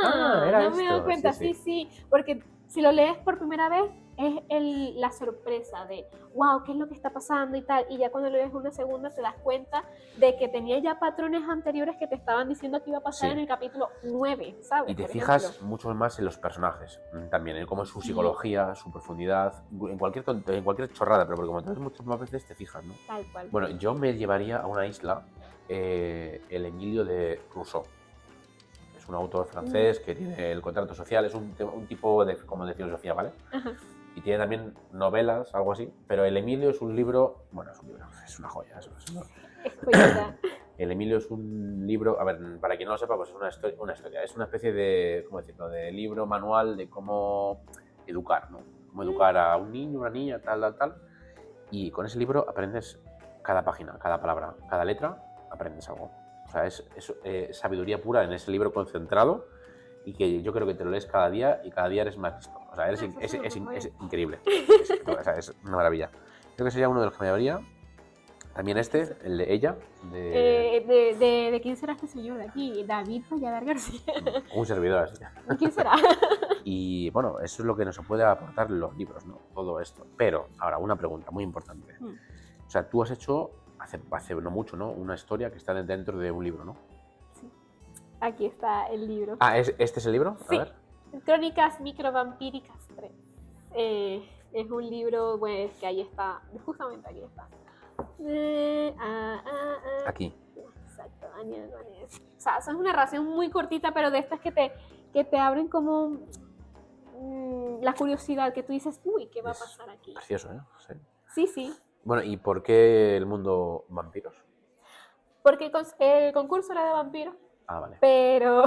no me he dado cuenta, sí. Porque si lo lees por primera vez es la sorpresa de, wow, ¿qué es lo que está pasando y tal? Y ya cuando lo lees una segunda te das cuenta de que tenía ya patrones anteriores que te estaban diciendo que iba a pasar en el capítulo 9, ¿sabes? Y te fijas mucho más en los personajes también, en cómo es su psicología, su profundidad, en cualquier chorrada, pero porque como te ves muchas más veces te fijas, ¿no? Tal cual. Bueno, yo me llevaría a una isla el Emilio de Rousseau. Es un autor francés que tiene el contrato social, es un tipo como de filosofía, ¿vale? Ajá. Y tiene también novelas, algo así, pero el Emilio es un libro, es una joya. Es joyita. El Emilio es un libro, a ver, para quien no lo sepa, pues es una historia, es una especie de, ¿cómo decirlo?, de libro manual de cómo educar, ¿no? Cómo educar a un niño, una niña, tal, y con ese libro aprendes cada página, cada palabra, cada letra, aprendes algo. O sea, es sabiduría pura en ese libro concentrado y que yo creo que te lo lees cada día y cada día eres más listo. O sea, es increíble. Es una maravilla. Creo que sería uno de los que me llevaría. También el de ella. ¿De quién será este señor de aquí? David Valladares García. Un servidor así. ¿Quién será? Y bueno, eso es lo que nos puede aportar los libros, ¿no? Todo esto. Pero ahora, una pregunta muy importante. O sea, tú has hecho, hace no mucho, ¿no? Una historia que está dentro de un libro, ¿no? Aquí está el libro. Ah, ¿este es el libro? Sí. A ver. Crónicas Microvampíricas 3. Es un libro, pues, que ahí está. Justamente aquí está. Aquí. Exacto, Daniel. O sea, es una narración muy cortita, pero de estas que te abren como la curiosidad, que tú dices, uy, ¿qué va a pasar aquí? Precioso, ¿eh? Sí. Sí, sí. Bueno, ¿y por qué el mundo vampiros? Porque el concurso era de vampiros, Ah, vale. pero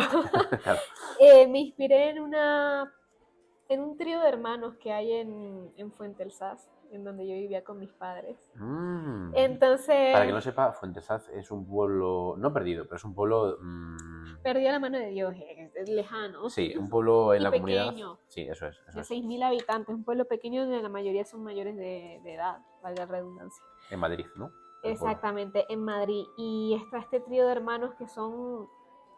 Claro. me inspiré en un trío de hermanos que hay en Fuente el Saz, en donde yo vivía con mis padres. Entonces, Para que no sepa, Fuentesaz es un pueblo, no perdido, pero es un pueblo... perdió la mano de Dios, es lejano. Sí, un pueblo en y la comunidad. pequeño. Sí, eso es. De 6.000 habitantes, un pueblo pequeño donde la mayoría son mayores de edad, valga la redundancia. En Madrid, ¿no? Exactamente, en Madrid. Y está este trío de hermanos que son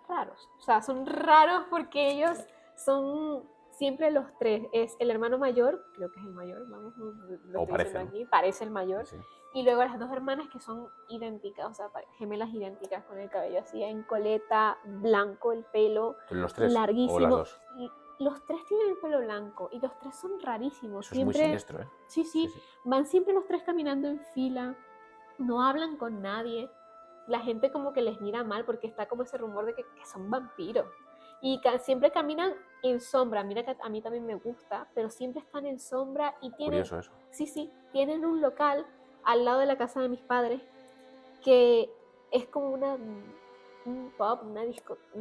raros. O sea, son raros porque ellos son siempre los tres. Es el hermano mayor, creo que es el mayor, vamos, lo estoy diciendo aquí, parece el mayor. Sí. Y luego las dos hermanas que son idénticas, o sea, gemelas idénticas, con el cabello así en coleta, blanco el pelo, ¿Los tres larguísimo. o las dos? Los tres tienen el pelo blanco y los tres son rarísimos. Eso siempre, es muy siniestro, ¿eh? Sí, van siempre los tres caminando en fila, no hablan con nadie. La gente como que les mira mal porque está como ese rumor de que son vampiros. Y siempre caminan en sombra. Mira que a mí también me gusta, pero siempre están en sombra y tienen... Curioso eso. Sí, tienen un local al lado de la casa de mis padres que es como un pub, no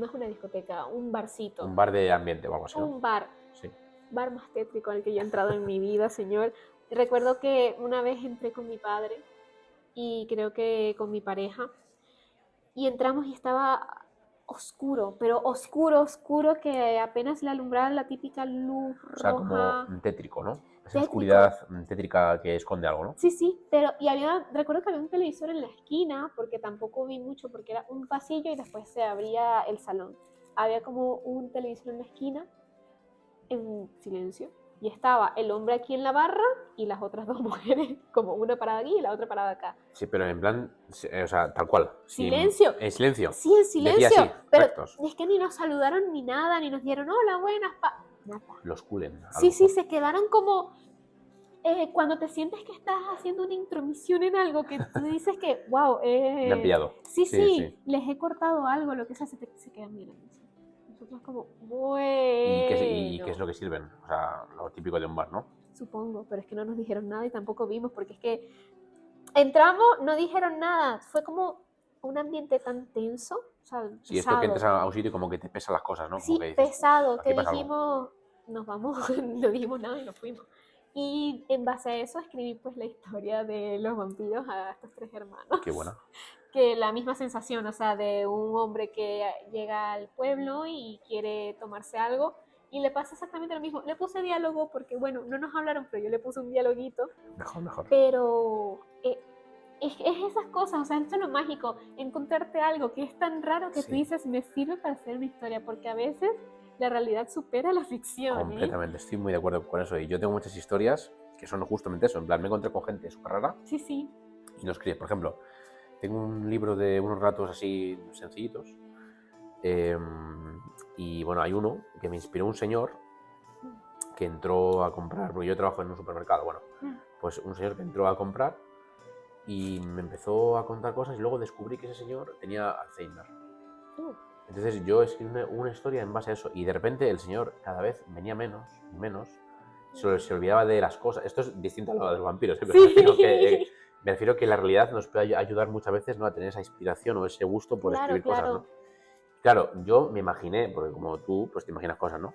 es una discoteca, un barcito. Un bar de ambiente o algo así, ¿no? Un bar. Sí. Bar más tétrico al que yo he entrado en mi vida, señor. Recuerdo que una vez entré con mi padre y creo que con mi pareja y entramos y estaba oscuro, pero oscuro que apenas le alumbraba la típica luz roja. O sea, como un tétrico, ¿no? Esa tétrico. oscuridad tétrica que esconde algo, ¿no? Sí, pero recuerdo que había un televisor en la esquina, porque tampoco vi mucho, porque era un pasillo y después se abría el salón. Había como un televisor en la esquina, en silencio, y estaba el hombre aquí en la barra y las otras dos mujeres, como una parada aquí y la otra parada acá. Sí, pero en plan, o sea, tal cual. ¿Silencio? En silencio. Sí, en silencio. Decía así, pero rectos. es que ni nos saludaron ni nada, ni nos dieron hola, buenas, nada. Los culen. Sí, se quedaron como cuando te sientes que estás haciendo una intromisión en algo, que tú dices que, wow, Me han pillado. Sí, les he cortado algo, lo que sea, se quedan mirando. Nosotros como, bueno. ¿Y qué es lo que sirven? O sea, lo típico de un bar, ¿no? Supongo, pero es que no nos dijeron nada y tampoco vimos, porque es que entramos, no dijeron nada, fue como un ambiente tan tenso, o sea, pesado. Sí, esto que entras a un sitio y como que te pesan las cosas, ¿no? Como Sí, que dices, pesado, que pasa dijimos, nos vamos, no dijimos nada y nos fuimos. Y en base a eso escribí pues la historia de los vampiros a estos tres hermanos. Qué buena. Que la misma sensación, o sea, de un hombre que llega al pueblo y quiere tomarse algo y le pasa exactamente lo mismo. Le puse diálogo porque, bueno, no nos hablaron, pero yo le puse un dialoguito. Mejor. Pero es esas cosas, o sea, esto es lo mágico, encontrarte algo que es tan raro que tú dices, me sirve para hacer una historia, porque a veces la realidad supera la ficción. Completamente, estoy muy de acuerdo con eso. Y yo tengo muchas historias que son justamente eso. En plan, me encontré con gente súper rara. Sí. Y los escribes. Por ejemplo, tengo un libro de unos ratos así sencillitos. Y bueno, hay uno que me inspiró un señor que entró a comprar, porque yo trabajo en un supermercado. Bueno, pues un señor que entró a comprar y me empezó a contar cosas y luego descubrí que ese señor tenía Alzheimer. Entonces yo escribí una historia en base a eso y de repente el señor cada vez venía menos y menos, se olvidaba de las cosas. Esto es distinto a lo de los vampiros, ¿eh? Pero me refiero que la realidad nos puede ayudar muchas veces, ¿no?, a tener esa inspiración o ese gusto por escribir cosas, ¿no? Claro, yo me imaginé, porque como tú, pues te imaginas cosas, ¿no?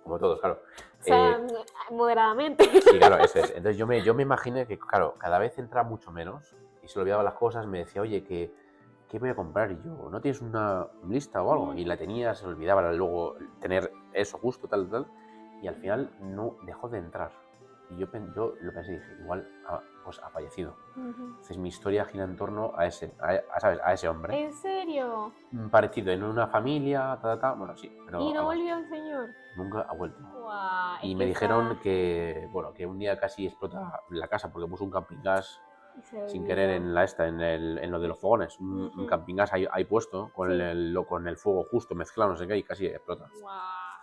Como todos, claro. O sea, moderadamente. Sí, claro, eso es. Entonces yo me imaginé que, claro, cada vez entraba mucho menos y se olvidaba las cosas, me decía, oye, ¿qué voy a comprar? Y yo, ¿no tienes una lista o algo? Y la tenía, se olvidaba luego tener eso justo, tal, y al final no dejó de entrar. Y yo lo pensé y dije, igual pues ha fallecido. Entonces mi historia gira en torno a ese hombre. ¿En serio? Parecido, en una familia, bueno, sí. Pero, ¿Y no volvió el señor? Nunca ha vuelto. Wow, y me dijeron que un día casi explota la casa porque puso un camping gas Y se sin querer olvidó. en lo de los fogones, un Ujú. camping gas ahí puesto, con Sí. con el fuego justo mezclado, no sé qué, y casi explota. Guau.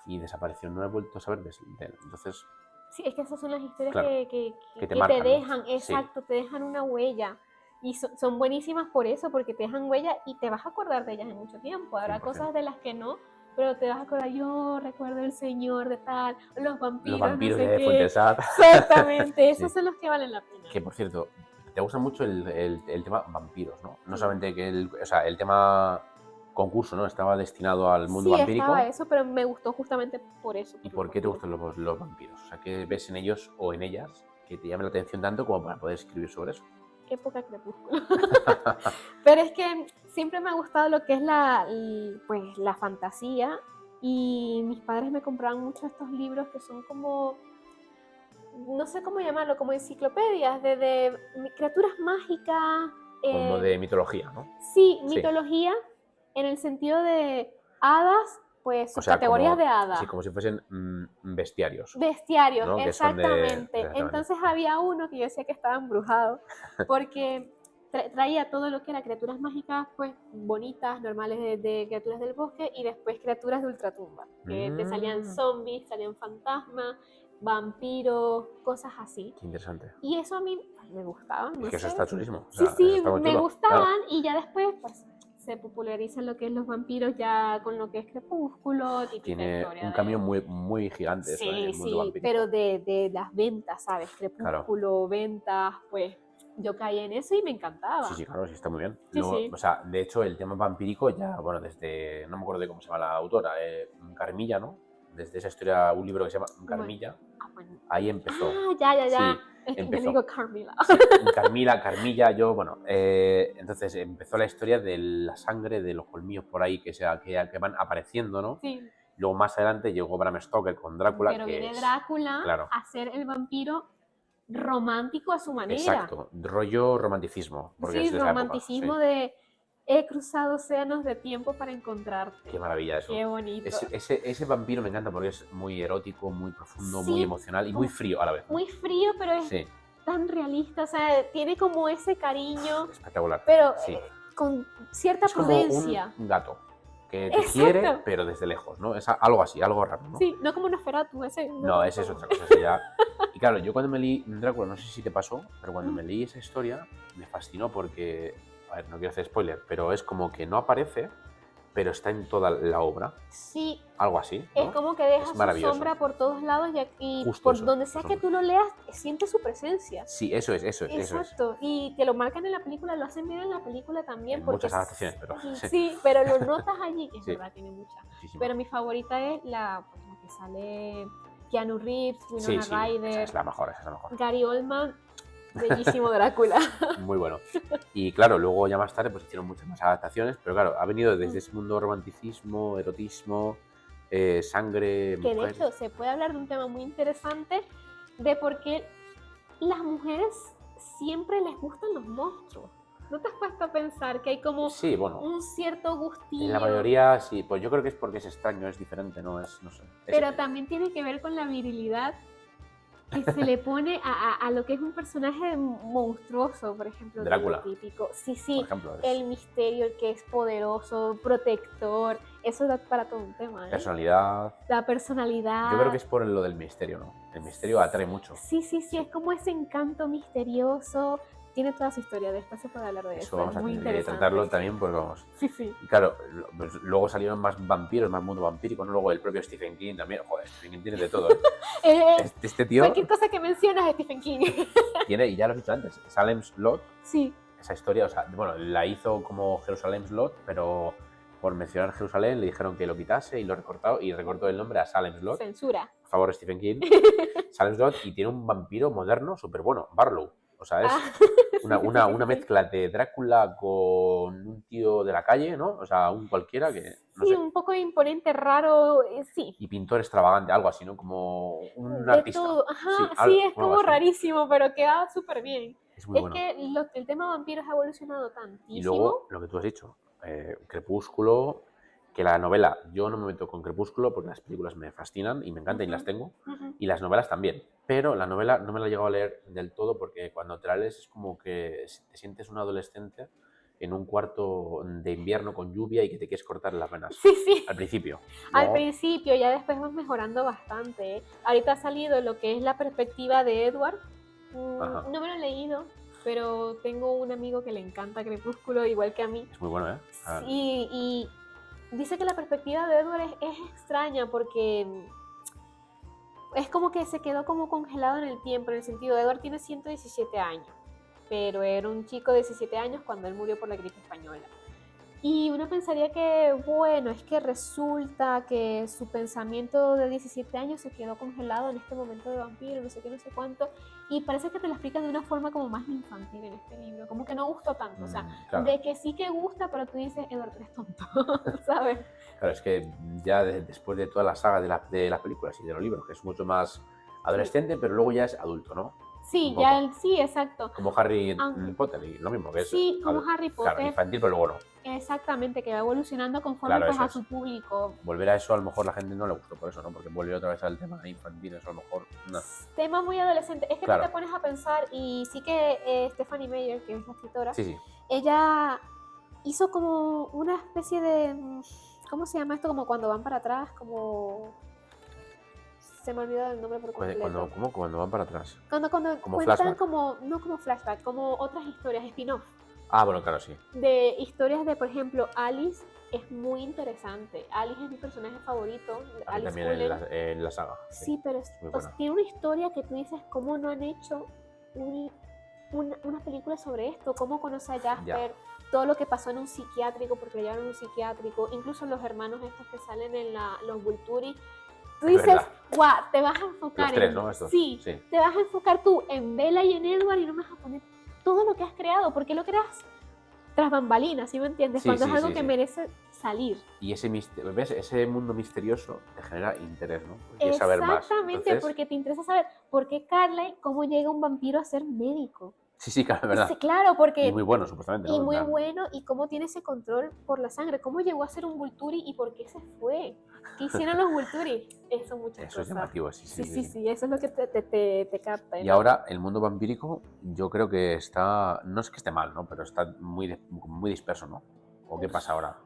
Y desapareció, no he vuelto a saber de él. Entonces, Sí, es que esas son las historias claro, que, que te que te marcan, ¿no? dejan, Sí, exacto, te dejan una huella. Y son buenísimas por eso, porque te dejan huella y te vas a acordar de ellas en mucho tiempo. Habrá 100%. cosas de las que no, pero te vas a acordar, yo recuerdo el señor de tal, los Los vampiros, no vampiros sé de qué. Fuentesat. Exactamente, esos Sí. son los que valen la pena. Que por cierto, te gusta mucho el tema vampiros, ¿no? No Sí. solamente que o sea, el tema concurso, ¿no? Estaba destinado al mundo Sí, estaba vampírico. eso, pero me gustó justamente por eso, ¿Y por los por qué te vampiros. gustan los vampiros? O sea, ¿qué ves en ellos o en ellas que te llame la atención tanto como para poder escribir sobre eso? Época crepúsculo. Pero es que siempre me ha gustado lo que es pues, la fantasía y mis padres me compraban mucho estos libros que son como, no sé cómo llamarlo, como enciclopedias de criaturas mágicas. Como eh, de mitología, ¿no? sí, Sí. mitología en el sentido de hadas, pues O sea, subcategorías de sí, hadas. como si fuesen bestiarios, Bestiarios, ¿no? Que son de... exactamente. Exactamente. Entonces había uno que yo decía que estaba embrujado, porque traía todo lo que era criaturas mágicas, pues bonitas, normales de criaturas del bosque, y después criaturas de ultratumba, que te salían Mm, zombies, salían fantasmas, vampiros, cosas así. qué interesante. Y eso a mí pues, me gustaba, Es no que eso sé. está chulísimo. O Sí, sea, eso sí, está muy me chulo. Claro. gustaban, y ya después, pues se popularizan lo que es los vampiros ya con lo que es Crepúsculo, típica Tiene historia un de... cambio muy gigante eso, ¿eh? Sí, El mundo sí, pero vampírico. de las ventas, ¿sabes? Claro. Crepúsculo, ventas, pues yo caí en eso y me Sí, encantaba. sí, claro, sí, está muy bien. Sí, Luego, sí. o sea, de hecho, el tema vampírico ya, bueno, desde, no me acuerdo de cómo se llama la autora, Carmilla, ¿no? Desde esa historia, un libro que se llama Bueno, Carmilla, bueno. ahí empezó. Ah, ya, ya, ya. Sí, Es que yo le empezó. digo Carmila. Sí, Carmilla, yo, bueno, entonces empezó la historia de la sangre de los colmillos por ahí que van apareciendo, ¿no? Sí, Luego más adelante llegó Bram Stoker con Drácula, pero que viene es, Drácula claro, a ser el vampiro romántico a su manera. exacto, rollo romanticismo, porque es Sí, de esa época, sí. romanticismo de he cruzado océanos de tiempo para encontrarte. Qué maravilla eso. Qué bonito. Ese vampiro me encanta porque es muy erótico, muy profundo, muy Sí, emocional y muy como frío a la vez, ¿no? muy frío, pero es Sí, tan realista, o sea, tiene como ese cariño, espectacular. pero Sí. con cierta Es como un prudencia. gato que te quiere, Exacto. pero desde lejos, ¿no? Es algo así, algo raro, ¿no? Sí, no como Nosferatu, ese no No, ese tanto. es otra cosa, ese ya... Y claro, yo cuando me leí Drácula, no sé si te pasó, pero cuando me Mm, leí esa historia me fascinó porque, a ver, no quiero hacer spoiler, pero es como que no aparece, pero está en toda la obra, sí, algo así, es ¿no? como que deja Es su maravilloso. sombra por todos lados y Justo por eso, donde sea su que sombra. tú lo leas, sientes su presencia. Sí, eso es, eso es, eso es. Exacto, y te lo marcan en la película, lo hacen bien en la película también, En porque muchas adaptaciones, pero sí, sí, pero lo notas allí, que es sí, verdad, tiene muchas. muchísimas. Pero mi favorita es pues, la que sale Keanu Reeves, Sí, Winona sí, esa Ryder, es la mejor, esa es la mejor. Gary Oldman, bellísimo Drácula. Muy bueno. Y claro, luego ya más tarde pues hicieron muchas más adaptaciones, pero claro, ha venido desde ese mundo romanticismo, erotismo, sangre, Que de mujeres. hecho se puede hablar de un tema muy interesante de por qué las mujeres siempre les gustan los monstruos. ¿No te has puesto a pensar que hay como Sí, bueno, un cierto en la gustillo? mayoría sí, pues yo creo que es porque es extraño, es diferente, no es, no sé. Pero también tiene que ver con la virilidad que se le pone a lo que es un personaje monstruoso, por ejemplo, lo Drácula, típico. Sí, por sí, ejemplo, es el misterio, el que es poderoso, protector, eso da para todo un tema, ¿eh? personalidad. La Yo creo que personalidad. es por lo del misterio, ¿no? El misterio atrae mucho. Sí, sí, sí, Sí. es como ese encanto misterioso. Tiene toda su historia, después se puede hablar de Eso eso, es vamos a muy tener que interesante, tratarlo sí. también, pues vamos. Sí, sí. Y claro, pues luego salieron más vampiros, más mundo vampírico, ¿no? Luego el propio Stephen King también. Joder, Stephen King tiene de todo, ¿eh? Eh, Este tío Cualquier cosa que mencionas es Stephen King. tiene, y ya lo he dicho antes, Salem's Lot, Sí, esa historia, o sea, bueno, la hizo como Jerusalem's Lot, pero por mencionar Jerusalén le dijeron que lo quitase y lo recortado y recortó el nombre a Salem's Lot. censura. Por favor, Stephen King. Salem's Lot y tiene un vampiro moderno súper bueno, Barlow. O sea, Ah, es sí, sí, sí, sí, una sí. mezcla de Drácula con un tío de la calle, ¿no? O sea, un cualquiera que, no Sí, sé. un poco imponente, raro, sí. Y pintor extravagante, algo así, ¿no? Como un De artista. todo. Ajá, Sí, sí, es algo como así. rarísimo, pero queda súper bien. Es muy Es bueno. que el tema vampiros ha evolucionado Y tantísimo. luego, lo que tú has dicho, Crepúsculo, que la novela, yo no me meto con Crepúsculo porque las películas me fascinan y me encantan y las tengo, y las novelas también, pero la novela no me la he llegado a leer del todo porque cuando te la lees es como que te sientes un adolescente en un cuarto de invierno con lluvia y que te quieres cortar las venas. Sí, sí. Al principio. Al Luego, principio, ya después vas mejorando bastante, ¿eh? Ahorita ha salido lo que es la perspectiva de Edward. ajá, No me lo he leído, pero tengo un amigo que le encanta Crepúsculo, igual que a mí. es muy bueno, ¿eh? Sí, y dice que la perspectiva de Edward es extraña porque es como que se quedó como congelado en el tiempo, en el sentido, Edward tiene 117 años, pero era un chico de 17 años cuando él murió por la gripe española. Y uno pensaría que, bueno, es que resulta que su pensamiento de 17 años se quedó congelado en este momento de vampiro, no sé qué, no sé cuánto, y parece que te lo explican de una forma como más infantil en este libro, como que no gustó tanto, o sea, claro. de que sí que gusta, pero tú dices, Eduardo, eres tonto, ¿sabes? Claro, es que ya después de toda la saga de las películas y de los libros, que es mucho más adolescente, pero luego ya es adulto, ¿no? Sí, ya, sí, exacto. Como Harry Aunque, Potter, y lo mismo, que es sí, como Harry Potter. Claro, infantil, pero luego no. Exactamente, que va evolucionando conforme Claro, pues, eso a es. su público. Volver a eso a lo mejor la gente no le gustó por eso, ¿no? Porque vuelve otra vez al tema infantil, eso a lo mejor no. Tema muy adolescente. Es que Claro. tú te pones a pensar y sí que Stephanie Meyer, que es la escritora, Sí, sí. ella hizo como una especie de... ¿Cómo se llama esto? Como cuando van para atrás, como... Se me olvidó el nombre por completo. Cuando van para atrás. Cuando como cuentan flashback. como... No como flashback, como otras historias, spin-off. Ah, bueno, claro, sí. De historias de, por ejemplo, Alice es muy interesante. Alice es mi personaje favorito. A mí también en la saga. Sí, pero tiene una historia que tú dices, ¿cómo no han hecho una película sobre esto? ¿Cómo conoce a Jasper? Todo lo que pasó en un psiquiátrico, porque lo llevaron a un psiquiátrico. Incluso los hermanos estos que salen en los Vulturi. Tú dices, guau, te vas a enfocar los tres, ¿no? Estos. Sí, te vas a enfocar tú en Bella y en Edward y no me vas a poner todo lo que has creado, porque lo creas tras bambalinas, ¿sí me entiendes? Cuando es algo que merece salir. Y ¿ves? Ese mundo misterioso te genera interés, ¿no? Quieres saber más. Exactamente, porque te interesa saber por qué Carly, cómo llega un vampiro a ser médico. Sí, claro, es verdad. Sí, claro, porque... Y muy bueno, supuestamente, ¿no? Y muy bueno, y cómo tiene ese control por la sangre. ¿Cómo llegó a ser un Volturi y por qué se fue? ¿Qué hicieron los Volturi? Eso muchas cosas. Eso es llamativo, sí. Eso es lo que te capta. Y ahora, el mundo vampírico, yo creo que está... No es que esté mal, ¿no? Pero está muy disperso, ¿no? ¿O qué pasa ahora?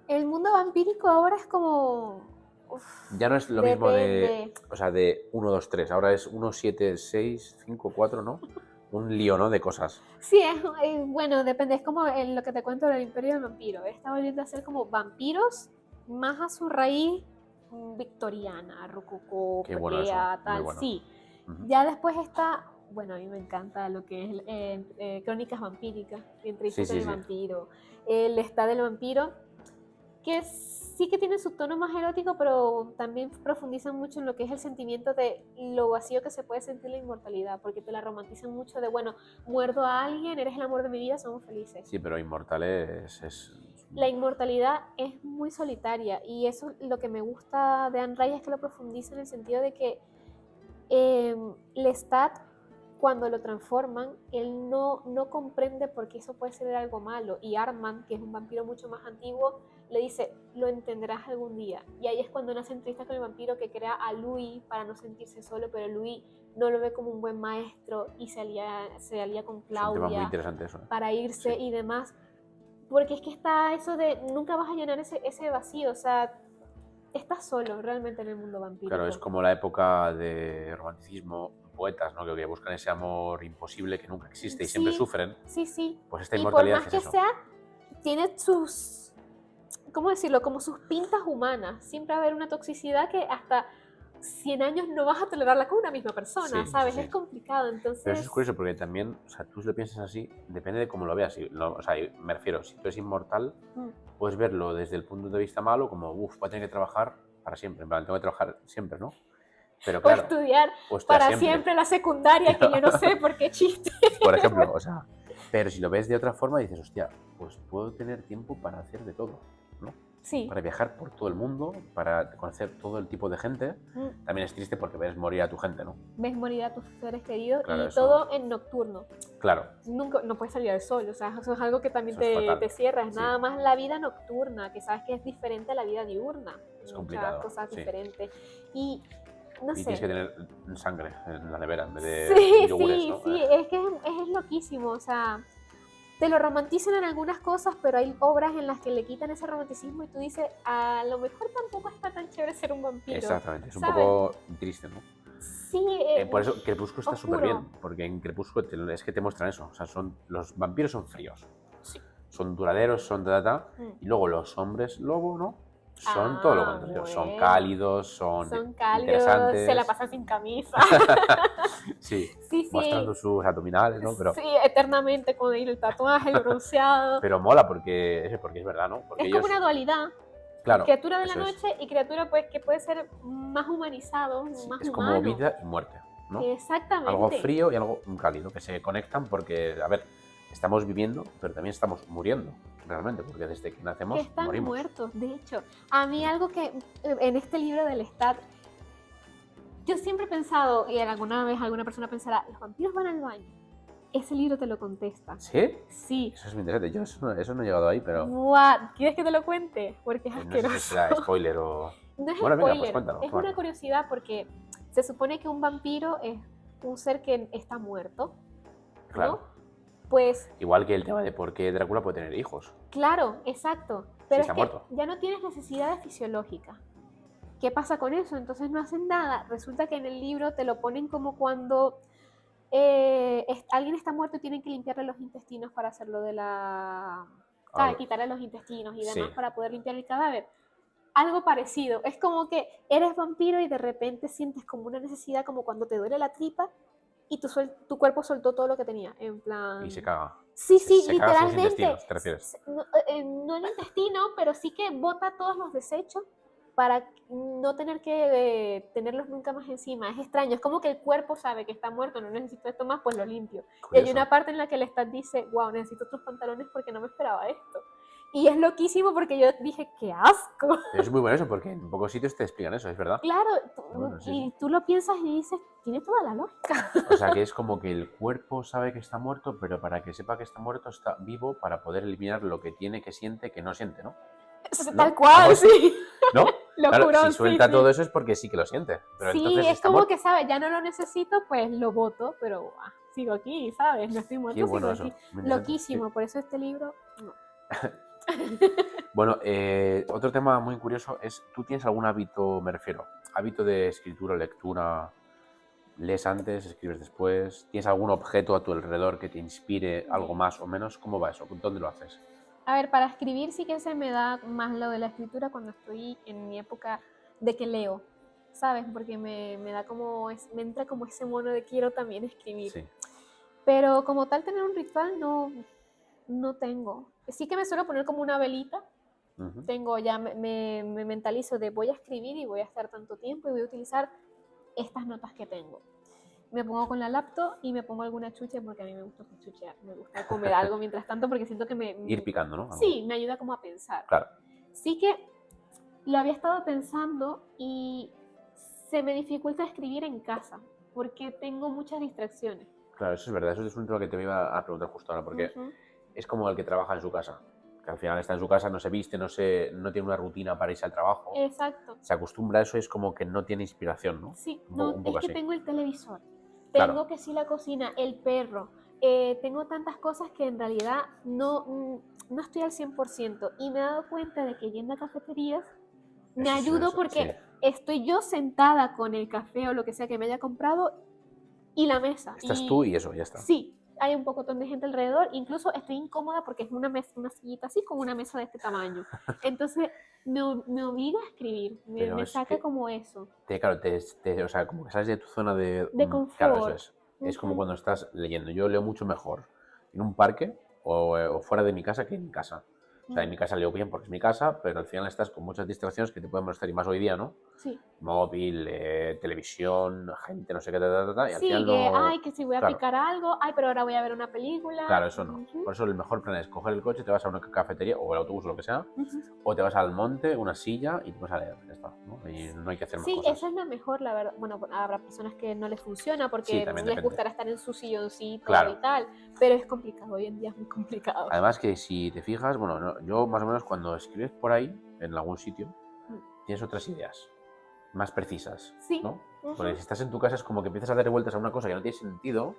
El mundo vampírico ahora es como... Ya no es lo mismo de... O sea, de 1, 2, 3. Ahora es 1, 7, 6, 5, 4, ¿no? Un lío, ¿no? De cosas. Sí, bueno, depende. Es como lo que te cuento del Imperio del Vampiro. Está volviendo a ser como vampiros más a su raíz victoriana, rococó, pelea, tal. Bueno. Sí. Ya después está... Bueno, a mí me encanta lo que es Crónicas Vampíricas, Entrevistas del Vampiro. El Está del Vampiro, que sí que tiene su tono más erótico, pero también profundizan mucho en lo que es el sentimiento de lo vacío que se puede sentir la inmortalidad, porque te la romantizan mucho de, bueno, muerdo a alguien, eres el amor de mi vida, somos felices. Sí, pero inmortal es... La inmortalidad es muy solitaria, y eso lo que me gusta de Anne Rice es que lo profundiza en el sentido de que Lestat, cuando lo transforman, él no comprende por qué eso puede ser algo malo, y Armand, que es un vampiro mucho más antiguo, le dice, lo entenderás algún día. Y ahí es cuando nace entrevista con el vampiro, que crea a Louis para no sentirse solo, pero Louis no lo ve como un buen maestro y se alía con Claudia. Es un tema muy interesante eso. Para irse y demás. Porque es que está eso de nunca vas a llenar ese vacío, o sea, estás solo realmente en el mundo vampírico. Claro, es como la época de romanticismo, poetas, ¿no? Que buscan ese amor imposible que nunca existe y siempre sufren. Sí. Pues esta inmortalidad y por más que sea, tiene sus... ¿Cómo decirlo? Como sus pintas humanas. Siempre va a haber una toxicidad que hasta 100 años no vas a tolerarla con una misma persona, ¿sabes? Sí. Es complicado, entonces... Pero eso es curioso porque también, o sea, tú si lo piensas así, depende de cómo lo veas. O sea, me refiero, si tú eres inmortal, puedes verlo desde el punto de vista malo como, voy a tener que trabajar para siempre. En plan, tengo que trabajar siempre, ¿no? Pero claro, o estudiar para siempre la secundaria, que yo no sé por qué chiste. Por ejemplo, o sea... Pero si lo ves de otra forma, dices, hostia, pues puedo tener tiempo para hacer de todo, ¿no? Sí. para viajar por todo el mundo, para conocer todo el tipo de gente. También es triste porque ves morir a tu gente, ¿no? Ves morir a tus seres queridos Claro, y eso- todo en nocturno. Claro, Nunca, no puedes salir al sol, o sea, eso es algo que también eso es fatal. te cierra. Es Sí. nada más la vida nocturna, que sabes que es diferente a la vida diurna. Es Muchas complicado, cosas sí. diferentes. Y no Y sé. tienes que tener sangre en la nevera en vez de Sí, yogures, sí, ¿no? sí, es que es loquísimo, o sea, te lo romantizan en algunas cosas, pero hay obras en las que le quitan ese romanticismo y tú dices, a lo mejor tampoco está tan chévere ser un vampiro. Exactamente, es un ¿sabes? poco triste, ¿no? Sí, Por eso Crepúsculo está súper oscuro. bien, porque en Crepúsculo es que te muestran eso. O sea, los vampiros son fríos, Sí. son duraderos, son y luego los hombres lobo, ¿no? Son todo lo contrario, son Bueno. cálidos, son cálidos, interesantes. se la pasan sin camisa. Sí, Sí, mostrando sus abdominales, ¿no? Pero, sí, eternamente con el tatuaje, el bronceado. pero mola porque es verdad, ¿no? Porque Es ellos, como una dualidad. claro, Criatura de la eso es. noche y criatura pues que puede ser más humanizado, Sí, más es humano. como vida y muerte, ¿no? Exactamente. Algo frío y algo cálido, que se conectan porque, a ver, estamos viviendo, pero también estamos muriendo, realmente, porque desde que nacemos Que están morimos. muertos, de hecho. A mí algo que en este libro del Lestat, yo siempre he pensado, y alguna vez alguna persona pensará, los vampiros van al baño. Ese libro te lo contesta. ¿Sí? Sí. Eso es muy interesante. Yo eso no he llegado ahí, pero What? ¿Quieres que te lo cuente? Porque es no sé asqueroso. si será spoiler o... No es Bueno, venga, pues spoiler, cuéntalo. es una curiosidad porque se supone que un vampiro es un ser que está muerto, ¿no? Claro. Pues Igual que el tema de por qué Drácula puede tener hijos. claro, exacto. Pero está es que muerto. ya no tienes necesidades fisiológicas. ¿Qué pasa con eso? Entonces no hacen nada. Resulta que en el libro te lo ponen como cuando alguien está muerto y tienen que limpiarle los intestinos para hacerlo de la... ¿sabes? Quitarle los intestinos y demás para poder limpiar el cadáver. Algo parecido. Es como que eres vampiro y de repente sientes como una necesidad, como cuando te duele la tripa y tu cuerpo soltó todo lo que tenía. En plan... Y se caga. Sí, sí, se caga sus literalmente. intestinos, ¿te refieres? No el intestino, pero sí que bota todos los desechos para no tener que tenerlos nunca más encima. Es extraño, es como que el cuerpo sabe que está muerto, no necesito esto más, pues lo limpio. Curioso. Y hay una parte en la que el Stat dice, wow, necesito otros pantalones porque no me esperaba esto. Y es loquísimo porque yo dije, ¡qué asco! Pero es muy bueno eso, porque en pocos sitios te explican eso, es verdad. Claro, Bueno, sí, y sí. tú lo piensas y dices, tiene toda la lógica. O sea, que es como que el cuerpo sabe que está muerto, pero para que sepa que está muerto está vivo para poder eliminar lo que tiene, que siente, que no siente, ¿no? Tal cual, sí. ¿No? Locurón, claro, si suelta sí, todo eso es porque sí que lo siente. Pero sí, entonces es está como muerto. que, ¿sabes? Ya no lo necesito, pues lo voto, pero sigo aquí, ¿sabes? No estoy muerto, Qué bueno sigo eso. aquí. Loquísimo, sí. Por eso este libro, no. Bueno, otro tema muy curioso es, ¿tú tienes algún hábito, me refiero, hábito de escritura, lectura? ¿Lees antes, escribes después? ¿Tienes algún objeto a tu alrededor que te inspire algo más o menos? ¿Cómo va eso? ¿Dónde lo haces? A ver, para escribir sí que se me da más lo de la escritura cuando estoy en mi época de que leo, ¿sabes? Porque me da como, me entra como ese mono de quiero también escribir. Sí. Pero como tal tener un ritual no tengo. Sí que me suelo poner como una velita. Tengo ya, me mentalizo de voy a escribir y voy a estar tanto tiempo y voy a utilizar estas notas que tengo. Me pongo con la laptop y me pongo alguna chuche porque a mí me gusta chuchear, me gusta comer algo mientras tanto porque siento que Ir picando, ¿no? Sí, me ayuda como a pensar. Claro. Sí que lo había estado pensando y se me dificulta escribir en casa porque tengo muchas distracciones. Claro, eso es verdad, eso es un tema que te iba a preguntar justo ahora, porque es como el que trabaja en su casa, que al final está en su casa, no se viste, no tiene una rutina para irse al trabajo. Exacto. Se acostumbra a eso, es como que no tiene inspiración, ¿no? Sí, un poco es que así. tengo el televisor, Claro. tengo que sí la cocina, el perro, tengo tantas cosas que en realidad no estoy al 100% y me he dado cuenta de que yendo a cafeterías me ayudo porque estoy yo sentada con el café o lo que sea que me haya comprado y la mesa. Estás tú y eso, ya está. Sí, hay un pocotón de gente alrededor, incluso estoy incómoda porque es una sillita así con una mesa de este tamaño. Entonces me obliga a escribir, me saca como eso. Claro, o sea, como que sales de tu zona de confort. Claro, eso es. Es como cuando estás leyendo. Yo leo mucho mejor en un parque o fuera de mi casa que en mi casa. O sea, en mi casa leo bien porque es mi casa, pero al final estás con muchas distracciones que te pueden molestar y más hoy día, ¿no? Sí. móvil, televisión, gente, no sé qué, y al Sí, final que, no... ay, que si voy a Claro, picar algo, ay, pero ahora voy a ver una película. claro, eso no. Ujú, Por eso el mejor plan es coger el coche, te vas a una cafetería o el autobús o lo que sea, ujú. o te vas al monte, una silla y te vas a leer, ya está, ¿no? Y no hay que hacer más Sí, cosas. esa es la mejor, la verdad. Bueno, habrá personas que no les funciona Sí, porque también les depende. gustará estar en su silloncito y Claro. tal, pero es complicado, hoy en día es muy complicado. Además que si te fijas, bueno, yo más o menos cuando escribes por ahí, en algún sitio, Mm. tienes otras ideas más precisas, Sí. ¿no? Porque Ujú. si estás en tu casa es como que empiezas a dar vueltas a una cosa que no tiene sentido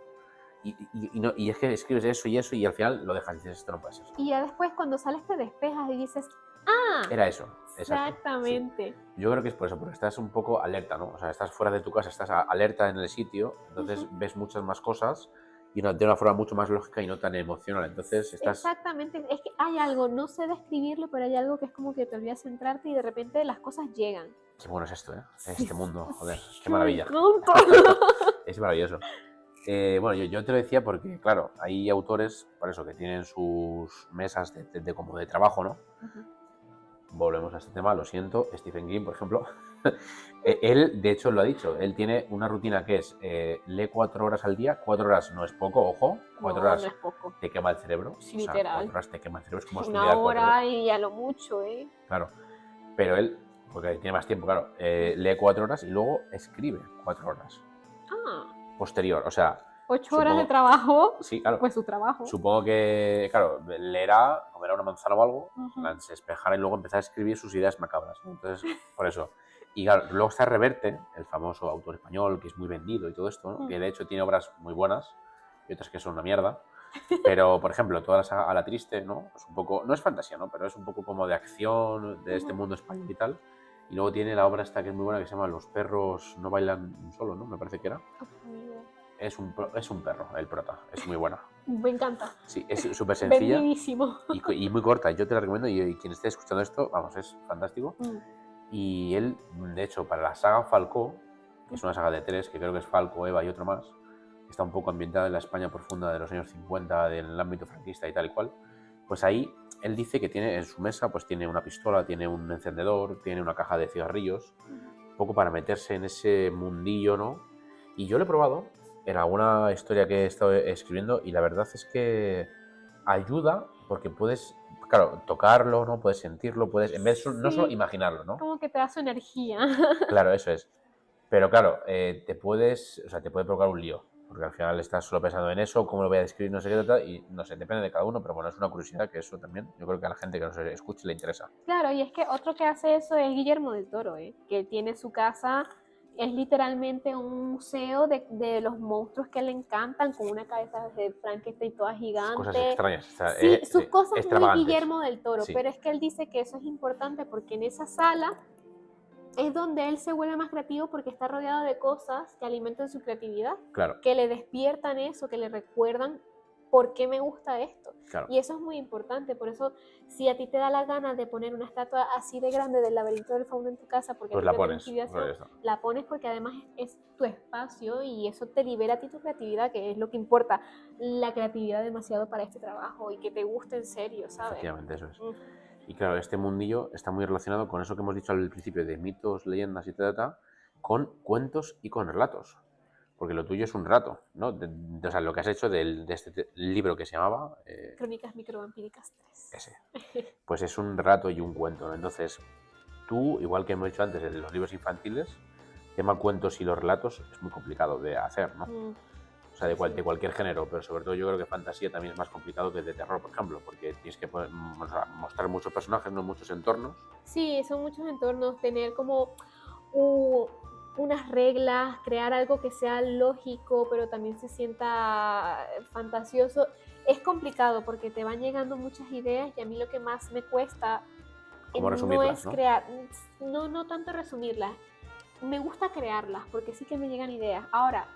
y es que escribes eso y al final lo dejas y dices, esto no puede ser. Y ya después cuando sales te despejas y dices, ah, Era eso, exacto. Sí. exactamente. Yo creo que es por eso, porque estás un poco alerta, ¿no? O sea, estás fuera de tu casa, estás alerta en el sitio, entonces Ujú. ves muchas más cosas y de una forma mucho más lógica y no tan emocional. Entonces estás... Exactamente, es que hay algo, no sé describirlo, pero hay algo que es como que te olvidas centrarte y de repente las cosas llegan. Qué bueno es esto, ¿eh? Sí, Este mundo, joder, qué sí, me maravilla. encanta. Es maravilloso. Bueno, yo te lo decía porque, claro, hay autores, por eso, que tienen sus mesas como de trabajo, ¿no? Ujú. Volvemos a este tema, lo siento. Stephen King, por ejemplo, él, de hecho, lo ha dicho. Él tiene una rutina que es, lee 4 horas al día. 4 horas no es poco, ojo. Cuatro No, no horas es poco. te quema el cerebro. Sí, O sea, cuatro literal. horas te quema el cerebro. Es como Una estudiar 4 horas. hora y a lo mucho, ¿eh? Claro. Pero él, porque tiene más tiempo, claro, lee 4 horas y luego escribe 4 horas. Ah, Posterior, o sea, 8 horas de supongo... trabajo, Sí, claro. pues su trabajo. Supongo que, claro, leerá, comerá una manzana o algo, Ujú. se despejará y luego empezar a escribir sus ideas macabras, ¿no? Entonces, por eso. Y claro, luego está Reverte, el famoso autor español que es muy vendido y todo esto, ¿no? Que de hecho tiene obras muy buenas y otras que son una mierda. Pero, por ejemplo, toda la saga A la Triste, ¿no? Es un poco, no es fantasía, ¿no? Pero es un poco como de acción de este Ujú. mundo español y tal. Y luego tiene la obra esta que es muy buena que se llama Los perros no bailan solo, ¿no? Me parece que era. Es un perro, el prota. Es muy buena. Me encanta. Sí, es súper sencilla Vendidísimo. y muy corta. Yo te la recomiendo y quien esté escuchando esto, vamos, es fantástico. Mm. Y él, de hecho, para la saga Falcó, que es una saga de 3, que creo que es Falco, Eva y otro más, que está un poco ambientada en la España profunda de los años 50, del ámbito franquista y tal y cual, pues ahí él dice que tiene en su mesa, pues tiene una pistola, tiene un encendedor, tiene una caja de cigarrillos, un poco para meterse en ese mundillo, ¿no? Y yo lo he probado en alguna historia que he estado escribiendo y la verdad es que ayuda porque puedes, claro, tocarlo, ¿no? Puedes sentirlo, puedes, en vez de no solo Sí, imaginarlo, ¿no? como que te da su energía. Claro, eso es. Pero claro, te puedes, o sea, te puede provocar un lío, porque al final estás solo pensando en eso, cómo lo voy a describir, no sé qué, tal, y no sé, depende de cada uno, pero bueno, es una curiosidad que eso también, yo creo que a la gente que nos escuche le interesa. Claro, y es que otro que hace eso es Guillermo del Toro, ¿eh? Que tiene su casa, es literalmente un museo de los monstruos que le encantan, con una cabeza de Frankenstein toda Sus cosas gigante. extrañas, Sí, sus sí, cosas muy extravagantes. Guillermo del Toro, Sí, pero es que él dice que eso es importante porque en esa sala es donde él se vuelve más creativo porque está rodeado de cosas que alimentan su creatividad, claro, que le despiertan eso, que le recuerdan por qué me gusta esto. claro. Y eso es muy importante. Por eso, si a ti te da la gana de poner una estatua así de grande del laberinto del fauno en tu casa porque a Pues ti la te da pones, pues inspiración, ya está. la pones porque además es tu espacio y eso te libera a ti tu creatividad, que es lo que importa. La creatividad demasiado para este trabajo y que te guste en serio, ¿sabes? Efectivamente, eso es. Y claro, este mundillo está muy relacionado con eso que hemos dicho al principio de mitos, leyendas y tal, con cuentos y con relatos. Porque lo tuyo es un relato, ¿no? O sea, lo que has hecho de este libro que se llamaba Crónicas microvampíricas 3. ese. Pues es un relato y un cuento, ¿no? Entonces, tú, igual que hemos dicho antes de los libros infantiles, tema cuentos y los relatos es muy complicado de hacer, ¿no? O sea, de cualquier género, pero sobre todo yo creo que fantasía también es más complicado que de terror, por ejemplo, porque tienes que mostrar muchos personajes, no muchos entornos. Sí, son muchos entornos, tener como unas reglas, crear algo que sea lógico, pero también se sienta fantasioso. Es complicado porque te van llegando muchas ideas y a mí lo que más me cuesta Cómo no resumirlas, es ¿no? crear, no tanto resumirlas, me gusta crearlas porque sí que me llegan ideas. Ahora,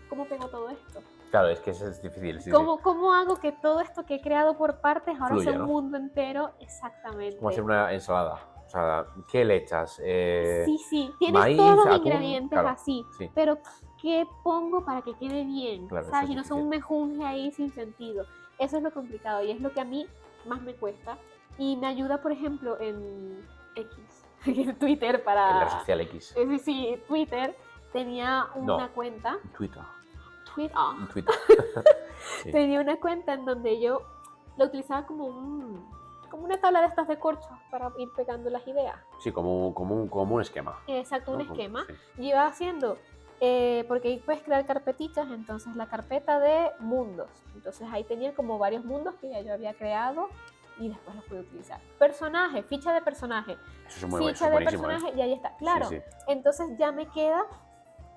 ¿cómo pego todo esto? Claro, es que eso es difícil, sí, sí. ¿Cómo hago que todo esto que he creado por partes ahora sea Fluye, un ¿no? mundo entero? Es como hacer Exactamente. una ensalada. O sea, ¿qué le echas? Sí, sí, tienes todos Maíz, los atún, ingredientes claro, así, sí, pero ¿qué pongo para que quede bien? claro, eso ¿Sabes? es Y no son difícil. un mejunje ahí sin sentido. Eso es lo complicado y es lo que a mí más me cuesta. Y me ayuda, por ejemplo, en X. Twitter En la red para... social X. Sí, Twitter tenía una cuenta. Twitter. Twitter. Twitter. Sí. Tenía una cuenta en donde yo la utilizaba como una tabla de estas de corchos para ir pegando las ideas. Sí, como un esquema. Exacto, un ¿no? esquema. Sí. Y iba haciendo, porque ahí puedes crear carpetitas, entonces la carpeta de mundos. Entonces ahí tenía como varios mundos que ya yo había creado y después los pude utilizar. Personaje, ficha de personaje. Eso es muy Ficha de buenísimo, personaje y ahí está. Claro, Sí. entonces ya me queda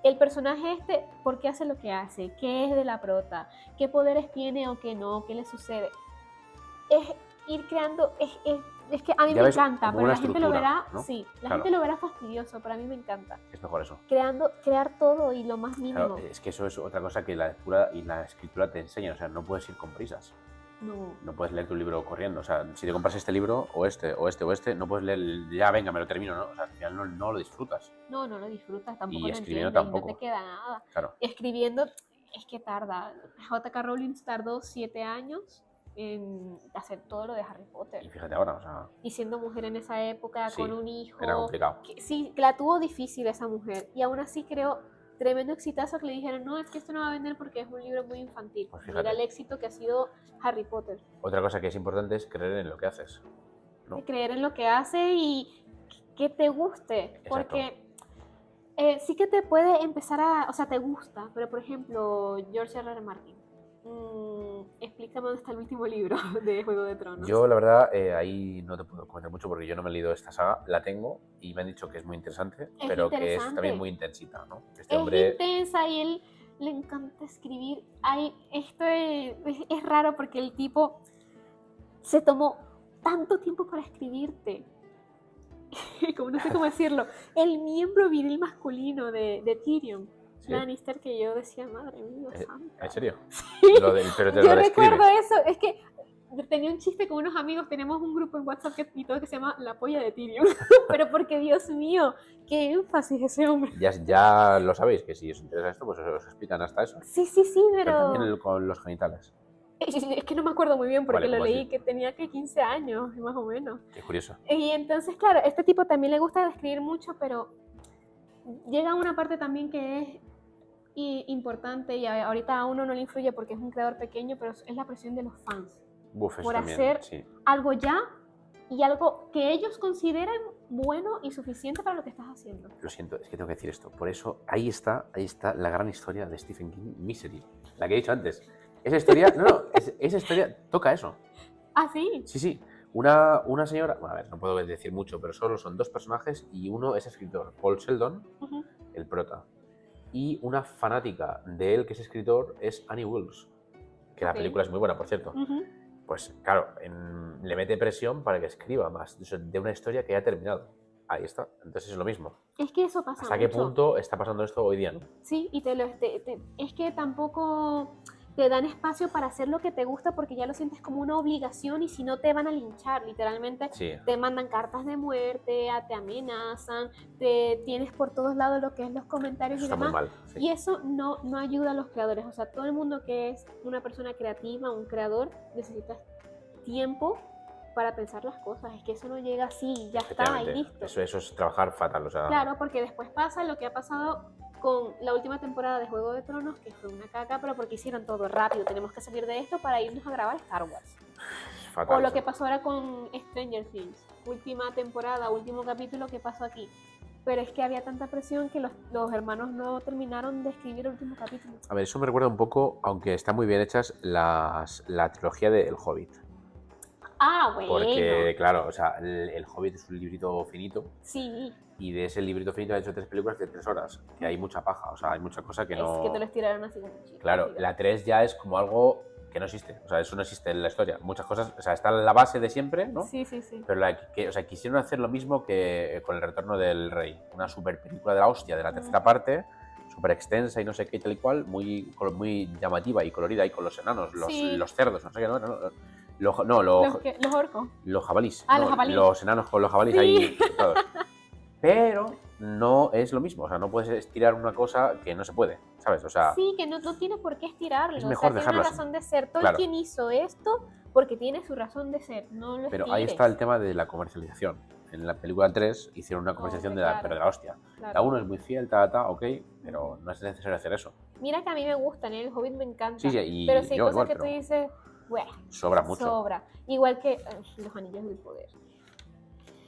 el personaje por qué hace lo que hace, qué es de la prota, qué poderes tiene o qué no, qué le sucede. Es ir creando, es que a mí Ya me ves, encanta, como pero una la gente lo estructura, verá, ¿no? sí, la Claro. gente lo verá fastidioso, pero a mí me encanta. Es mejor eso. Crear todo y lo más mínimo. Claro, es que eso es otra cosa que la lectura y la escritura te enseñan. O sea, no puedes ir con prisas. No. No puedes leer tu libro corriendo. O sea, si te compras este libro, o este, no puedes leer, ya venga, me lo termino, ¿no? O sea, al final no lo disfrutas. No lo disfrutas, tampoco Y lo escribiendo entiendes, tampoco. y no te queda nada. Claro. Escribiendo, es que tarda. J.K. Rowling tardó 7 años en hacer todo lo de Harry Potter. Y fíjate ahora, o sea... Y siendo mujer en esa época, sí, con un hijo... era complicado. Sí, la tuvo difícil esa mujer. Y aún así creo tremendo exitazo que le dijeron, no, es que esto no va a vender porque es un libro muy infantil. Pues mira el éxito que ha sido Harry Potter. Otra cosa que es importante es creer en lo que haces, ¿no? Creer en lo que hace y que te guste. Exacto. Porque sí que te puede empezar a... O sea, te gusta. Pero, por ejemplo, George R.R. Martin. Explícame dónde está el último libro de Juego de Tronos. Yo, la verdad, ahí no te puedo comentar mucho porque yo no me he leído esta saga. La tengo y me han dicho que es muy interesante, pero que es también muy intensita, ¿no? Este hombre... intensa y él le encanta escribir. Esto es raro porque el tipo se tomó tanto tiempo para escribirte. Como no sé cómo decirlo. El miembro viril masculino de Tyrion. ¿Sí? Lannister, que yo decía, madre mía, santa. ¿En serio? Sí. Pero te yo lo recuerdo eso, es que tenía un chiste con unos amigos, tenemos un grupo en WhatsApp y todo que se llama La Polla de Tyrion, pero porque Dios mío, qué énfasis ese hombre. Ya lo sabéis, que si os interesa esto, pues os explican hasta eso. Sí, pero también con los genitales. Es que no me acuerdo muy bien porque vale, lo leí así? Que tenía que 15 años, más o menos. Qué curioso. Y entonces, claro, este tipo también le gusta escribir mucho, pero llega a una parte también que es importante y ahorita a uno no le influye porque es un creador pequeño, pero es la presión de los fans. Por también, hacer sí. algo ya y algo que ellos consideren bueno y suficiente para lo que estás haciendo. Lo siento, es que tengo que decir esto. Por eso, ahí está la gran historia de Stephen King, Misery. La que he dicho antes. Esa historia, esa historia toca eso. ¿Ah, sí? Sí. Una señora, bueno, a ver, no puedo decir mucho, pero solo son 2 personajes y uno es escritor, Paul Sheldon, el prota. Y una fanática de él, que es escritor, es Annie Wilkes, que la película es muy buena, por cierto. Pues claro, le mete presión para que escriba más de una historia que ya ha terminado. Ahí está, entonces es lo mismo. Es que eso pasa ¿Hasta qué punto está pasando esto hoy día, no? Sí, y es que tampoco te dan espacio para hacer lo que te gusta porque ya lo sientes como una obligación y si no te van a linchar, literalmente. Sí. Te mandan cartas de muerte, te amenazan, tienes por todos lados lo que es los comentarios eso y demás. Está muy mal, sí. Y eso no ayuda a los creadores. O sea, todo el mundo que es una persona creativa, un creador, necesita tiempo para pensar las cosas. Es que eso no llega así, ya está, y listo. Eso es trabajar fatal, o sea... Claro, porque después pasa lo que ha pasado con la última temporada de Juego de Tronos, que fue una caca, pero porque hicieron todo rápido. Tenemos que salir de esto para irnos a grabar Star Wars. Fatal, o lo que pasó ahora con Stranger Things. Última temporada, último capítulo, ¿qué pasó aquí? Pero es que había tanta presión que los hermanos no terminaron de escribir el último capítulo. A ver, eso me recuerda un poco, aunque están muy bien hechas, la trilogía de El Hobbit. Ah, bueno. Porque, claro, o sea, el Hobbit es un librito finito. Sí. Y de ese librito finito han hecho 3 películas de 3 horas. Que hay mucha paja, o sea, hay mucha cosa que no... Es que te lo estiraron así como chico. Claro, la 3 ya es como algo que no existe. O sea, eso no existe en la historia. Muchas cosas, o sea, está en la base de siempre, ¿no? Sí. Pero o sea, quisieron hacer lo mismo que con El Retorno del Rey. Una super película de la hostia de la tercera parte, súper extensa y no sé qué, tal y cual, muy llamativa y colorida, y con los enanos, los cerdos, no sé qué, los orcos. Los jabalís. Los jabalís. Los enanos con los jabalís ahí todos. Pero no es lo mismo, o sea, no puedes estirar una cosa que no se puede, ¿sabes? O sea, sí, que no tiene por qué estirarlo. Es mejor dejarlo. Tiene una razón de ser. Tolkien hizo esto porque tiene su razón de ser. No lo Pero estires. ahí está el tema de la comercialización. en la película 3 hicieron una conversación Hombre, pero de la hostia. claro. La 1 es muy fiel, ok, pero no es necesario hacer eso. Mira que a mí me gustan, ¿eh? El Hobbit me encanta. Sí, y pero sí hay yo cosas igual, que tú pero dices, bueno, sobra mucho. sobra. Igual que Los Anillos del Poder.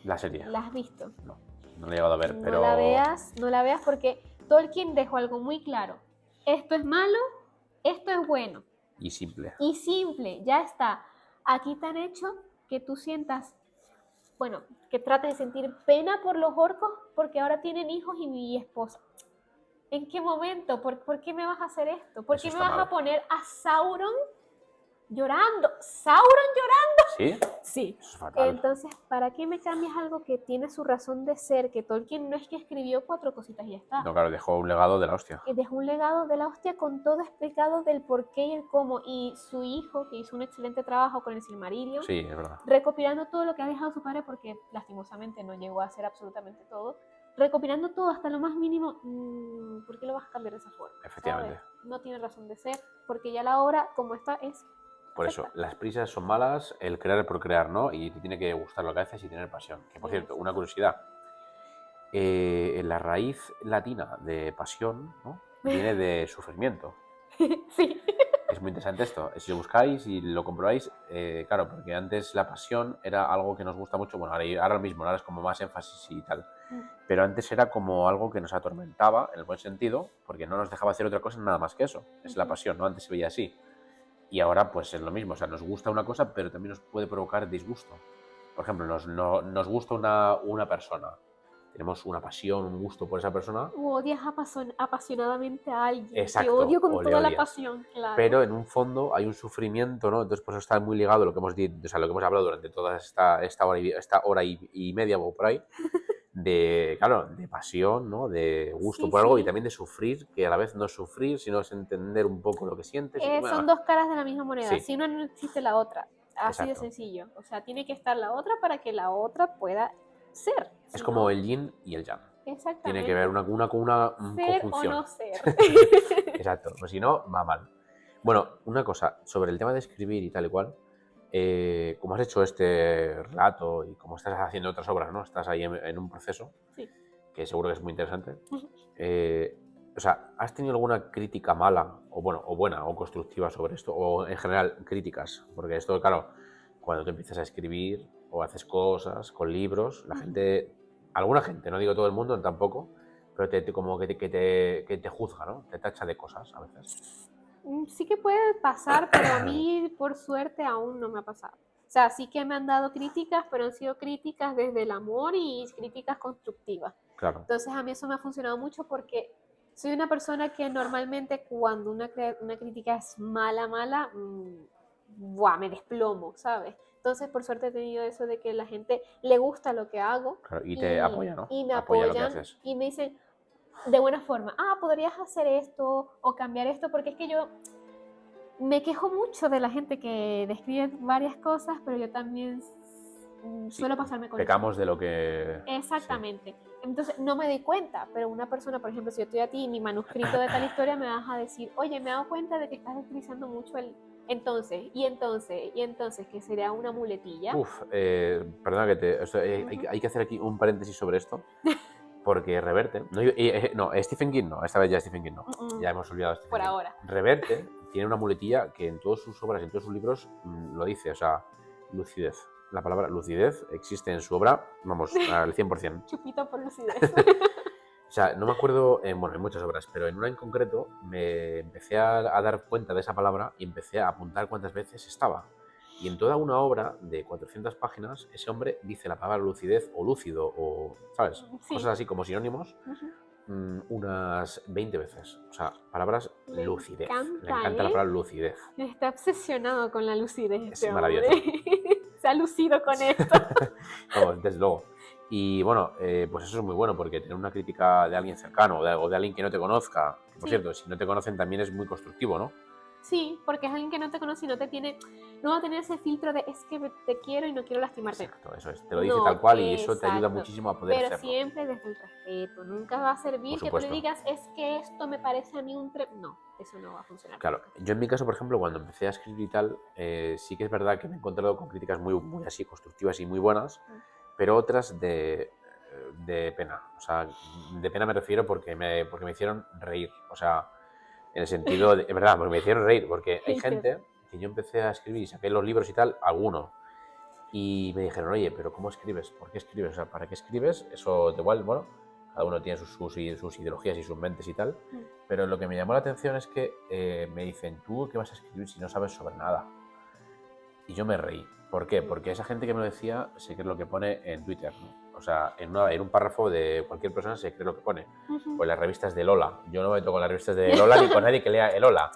La serie. ¿La has visto? No la he llegado a ver, pero... No la veas porque Tolkien dejó algo muy claro. Esto es malo, esto es bueno. Y simple. Y simple, ya está. Aquí te han hecho que tú sientas, bueno, que trates de sentir pena por los orcos porque ahora tienen hijos y esposa. ¿En qué momento? ¿Por qué me vas a hacer esto? ¿Por qué me vas a poner a Sauron llorando? ¿Sauron llorando? ¿Sí? Sí. Eso es fatal. Entonces, ¿para qué me cambias algo que tiene su razón de ser? Que Tolkien no es que escribió 4 cositas y ya está. No, claro, dejó un legado de la hostia. Dejó un legado de la hostia con todo explicado del por qué y el cómo. Y su hijo, que hizo un excelente trabajo con el Silmarillion, Sí, es verdad. recopilando todo lo que ha dejado su padre, porque lastimosamente no llegó a hacer absolutamente todo. Recopilando todo hasta lo más mínimo, ¿por qué lo vas a cambiar de esa forma? Efectivamente. ¿Sabes? No tiene razón de ser, porque ya la obra, como está, es por eso, las prisas son malas, el crear por crear, ¿no? Y te tiene que gustar lo que haces y tener pasión. Que, por cierto, una curiosidad. La raíz latina de pasión, ¿no? Viene de sufrimiento. Sí. Es muy interesante esto. Si lo buscáis y lo comprobáis, claro, porque antes la pasión era algo que nos gusta mucho. Bueno, ahora mismo, ahora es como más énfasis y tal. Pero antes era como algo que nos atormentaba, en el buen sentido, porque no nos dejaba hacer otra cosa nada más que eso. Es la pasión, ¿no? Antes se veía así. Y ahora pues es lo mismo, o sea, nos gusta una cosa, pero también nos puede provocar disgusto. Por ejemplo, nos gusta una persona, tenemos una pasión, un gusto por esa persona. O odias apasionadamente a alguien. Exacto, que odio con o le toda la odias. pasión, claro. Pero en un fondo hay un sufrimiento, ¿no? Entonces, por eso está muy ligado lo que hemos dicho, o sea, lo que hemos hablado durante toda esta hora y media o por ahí, de, claro, de pasión, ¿no? De gusto Sí, por algo sí. y también de sufrir, que a la vez no es sufrir, sino es entender un poco lo que sientes. Son dos caras de la misma moneda. Sí. Si una no existe la otra. Así Exacto. de sencillo. O sea, tiene que estar la otra para que la otra pueda ser. Es como el yin y el yang. Exactamente. Tiene que ver una ser conjunción. o no ser. Exacto, pues si no, va mal. Bueno, una cosa, sobre el tema de escribir y tal y cual, como has hecho este relato y como estás haciendo otras obras, ¿no? Estás ahí en un proceso, sí. que seguro que es muy interesante. O sea, ¿has tenido alguna crítica mala, o bueno, o buena, o constructiva sobre esto? O en general, críticas. Porque esto, claro, cuando tú empiezas a escribir o haces cosas con libros, la gente, alguna gente, no digo todo el mundo tampoco, pero como que te juzga, ¿no? Te tacha de cosas a veces. Sí que puede pasar, pero a mí, por suerte, aún no me ha pasado. O sea, sí que me han dado críticas, pero han sido críticas desde el amor y críticas constructivas. Claro. Entonces, a mí eso me ha funcionado mucho porque soy una persona que normalmente cuando una crítica es mala, me desplomo, ¿sabes? Entonces, por suerte he tenido eso de que la gente le gusta lo que hago. Claro, y te apoya, ¿no? Y me apoya apoyan lo que haces. y me dicen de buena forma, podrías hacer esto o cambiar esto, porque es que yo me quejo mucho de la gente que describe varias cosas, pero yo también suelo pasarme con pecamos eso. de lo que... Exactamente. Sí. Entonces no me doy cuenta, pero una persona, por ejemplo, si yo estoy a ti y mi manuscrito de tal historia, me vas a decir, oye, me he dado cuenta de que estás utilizando mucho el entonces, que sería una muletilla. Perdona que hay que hacer aquí un paréntesis sobre esto, porque Reverte, no, Stephen King no, esta vez ya Stephen King no, ya hemos olvidado a Stephen por King. ahora. Reverte tiene una muletilla que en todas sus obras, en todos sus libros lo dice, o sea, lucidez. La palabra lucidez existe en su obra, vamos, al 100%. Chupito por lucidez. O sea, no me acuerdo, bueno, en muchas obras, pero en una en concreto me empecé a dar cuenta de esa palabra y empecé a apuntar cuántas veces estaba. Y en toda una obra de 400 páginas, ese hombre dice la palabra lucidez o lúcido o, ¿sabes? Sí. Cosas así como sinónimos, unas 20 veces. O sea, palabras lucidez. Le encanta la palabra lucidez. Está obsesionado con la lucidez. Es maravilloso. Se ha lucido con esto. Vamos, desde luego. Y bueno, pues eso es muy bueno, porque tener una crítica de alguien cercano o de alguien que no te conozca, que por cierto, si no te conocen también es muy constructivo, ¿no? Sí, porque es alguien que no te conoce y no va a tener ese filtro de es que te quiero y no quiero lastimarte. Exacto, eso es, te lo dice tal cual y eso te ayuda muchísimo a poder Pero hacerlo. siempre desde el respeto, nunca va a servir que tú le digas es que esto me parece a mí no, eso no va a funcionar. Claro, yo en mi caso, por ejemplo, cuando empecé a escribir y tal, sí que es verdad que me he encontrado con críticas muy así constructivas y muy buenas, pero otras de pena. O sea, de pena me refiero porque me hicieron reír. O sea, en el sentido de verdad, porque me hicieron reír, porque hay gente que yo empecé a escribir y saqué los libros y tal, alguno, y me dijeron, oye, pero ¿cómo escribes? ¿Por qué escribes? O sea, ¿para qué escribes? Eso da igual, bueno, cada uno tiene sus ideologías y sus mentes y tal, pero lo que me llamó la atención es que me dicen, ¿tú qué vas a escribir si no sabes sobre nada? Y yo me reí. ¿Por qué? Porque esa gente que me lo decía se cree lo que pone en Twitter, ¿no? O sea, en un párrafo de cualquier persona se cree lo que pone. O en las revistas de Lola. Yo no me meto con las revistas de Lola ni con nadie que lea el Lola.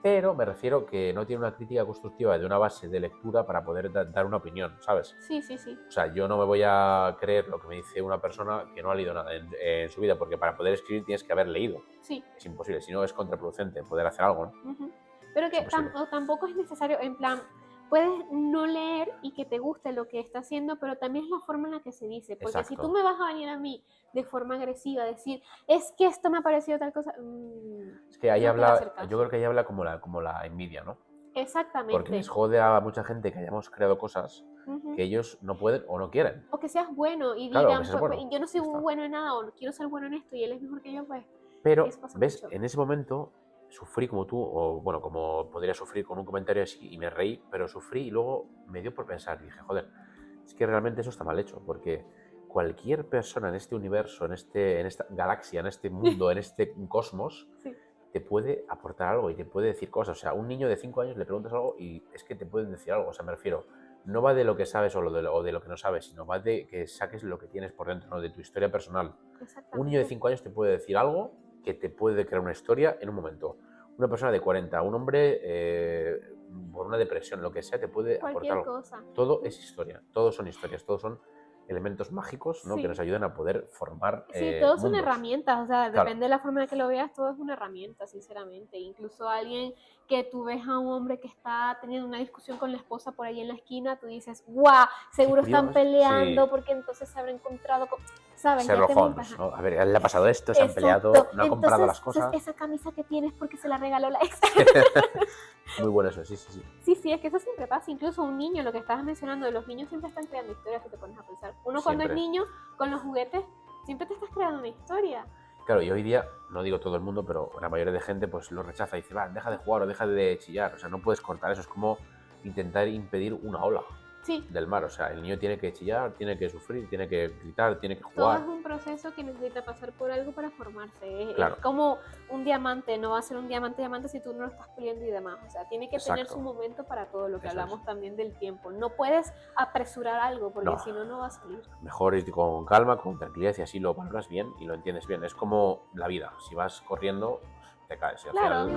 Pero me refiero que no tiene una crítica constructiva de una base de lectura para poder dar una opinión, ¿sabes? Sí, sí, sí. O sea, yo no me voy a creer lo que me dice una persona que no ha leído nada en su vida, porque para poder escribir tienes que haber leído. Sí. Es imposible, si no es contraproducente poder hacer algo, ¿no? Pero que tampoco es necesario, en plan, puedes no leer y que te guste lo que está haciendo, pero también es la forma en la que se dice. Porque Exacto. si tú me vas a venir a mí de forma agresiva a decir, es que esto me ha parecido tal cosa. Es que ahí no habla, yo creo que ahí habla como la envidia, ¿no? Exactamente. Porque les jode a mucha gente que hayamos creado cosas que ellos no pueden o no quieren. O que seas bueno y Claro, digan, que seas bueno. yo no soy bueno en nada o quiero ser bueno en esto y él es mejor que yo, pues. Pero, eso pasa ¿ves? mucho. En ese momento sufrí como tú, o bueno, como podría sufrir con un comentario así y me reí, pero sufrí y luego me dio por pensar, dije, joder, es que realmente eso está mal hecho, porque cualquier persona en este universo, en esta galaxia, en este mundo, en este cosmos, Sí. te puede aportar algo y te puede decir cosas. O sea, a un niño de 5 años le preguntas algo y es que te pueden decir algo. O sea, me refiero, no va de lo que sabes o de lo que no sabes, sino va de que saques lo que tienes por dentro, ¿no? De tu historia personal. Un niño de 5 años te puede decir algo que te puede crear una historia en un momento. Una persona de 40, un hombre por una depresión, lo que sea, te puede Cualquier aportar algo. cosa. Todo es historia, todos son historias, todos son elementos mágicos, ¿no? Sí. Que nos ayudan a poder formar Sí, todos son mundos. herramientas, o sea, Claro. depende de la forma en la que lo veas, todo es una herramienta, sinceramente. Incluso alguien que tú ves a un hombre que está teniendo una discusión con la esposa por ahí en la esquina, tú dices, ¡guau! Seguro están peleando sí. porque entonces se habrán encontrado con... ¿Sabes? Sherlock Holmes, ¿no? A ver, a él le ha pasado esto, se han peleado, no ha comprado las cosas. Esa camisa que tienes porque se la regaló la ex. Muy bueno eso, sí. Sí, es que eso siempre pasa. Incluso un niño, lo que estabas mencionando, los niños siempre están creando historias si te pones a pensar. Uno cuando es niño, con los juguetes, siempre te estás creando una historia. Claro, y hoy día, no digo todo el mundo, pero la mayoría de gente pues lo rechaza y dice, va, deja de jugar o deja de chillar. O sea, no puedes cortar eso, es como intentar impedir una ola. Del mar, o sea, el niño tiene que chillar, tiene que sufrir, tiene que gritar, tiene que jugar. Todo es un proceso que necesita pasar por algo para formarse. Claro. Es como un diamante, no va a ser un diamante si tú no lo estás puliendo y demás. O sea, tiene que tener su momento para todo lo que hablamos también del tiempo. No puedes apresurar algo porque si no, no va a salir. Mejor ir con calma, con tranquilidad y así lo valoras bien y lo entiendes bien. Es como la vida, si vas corriendo, te caes. Claro.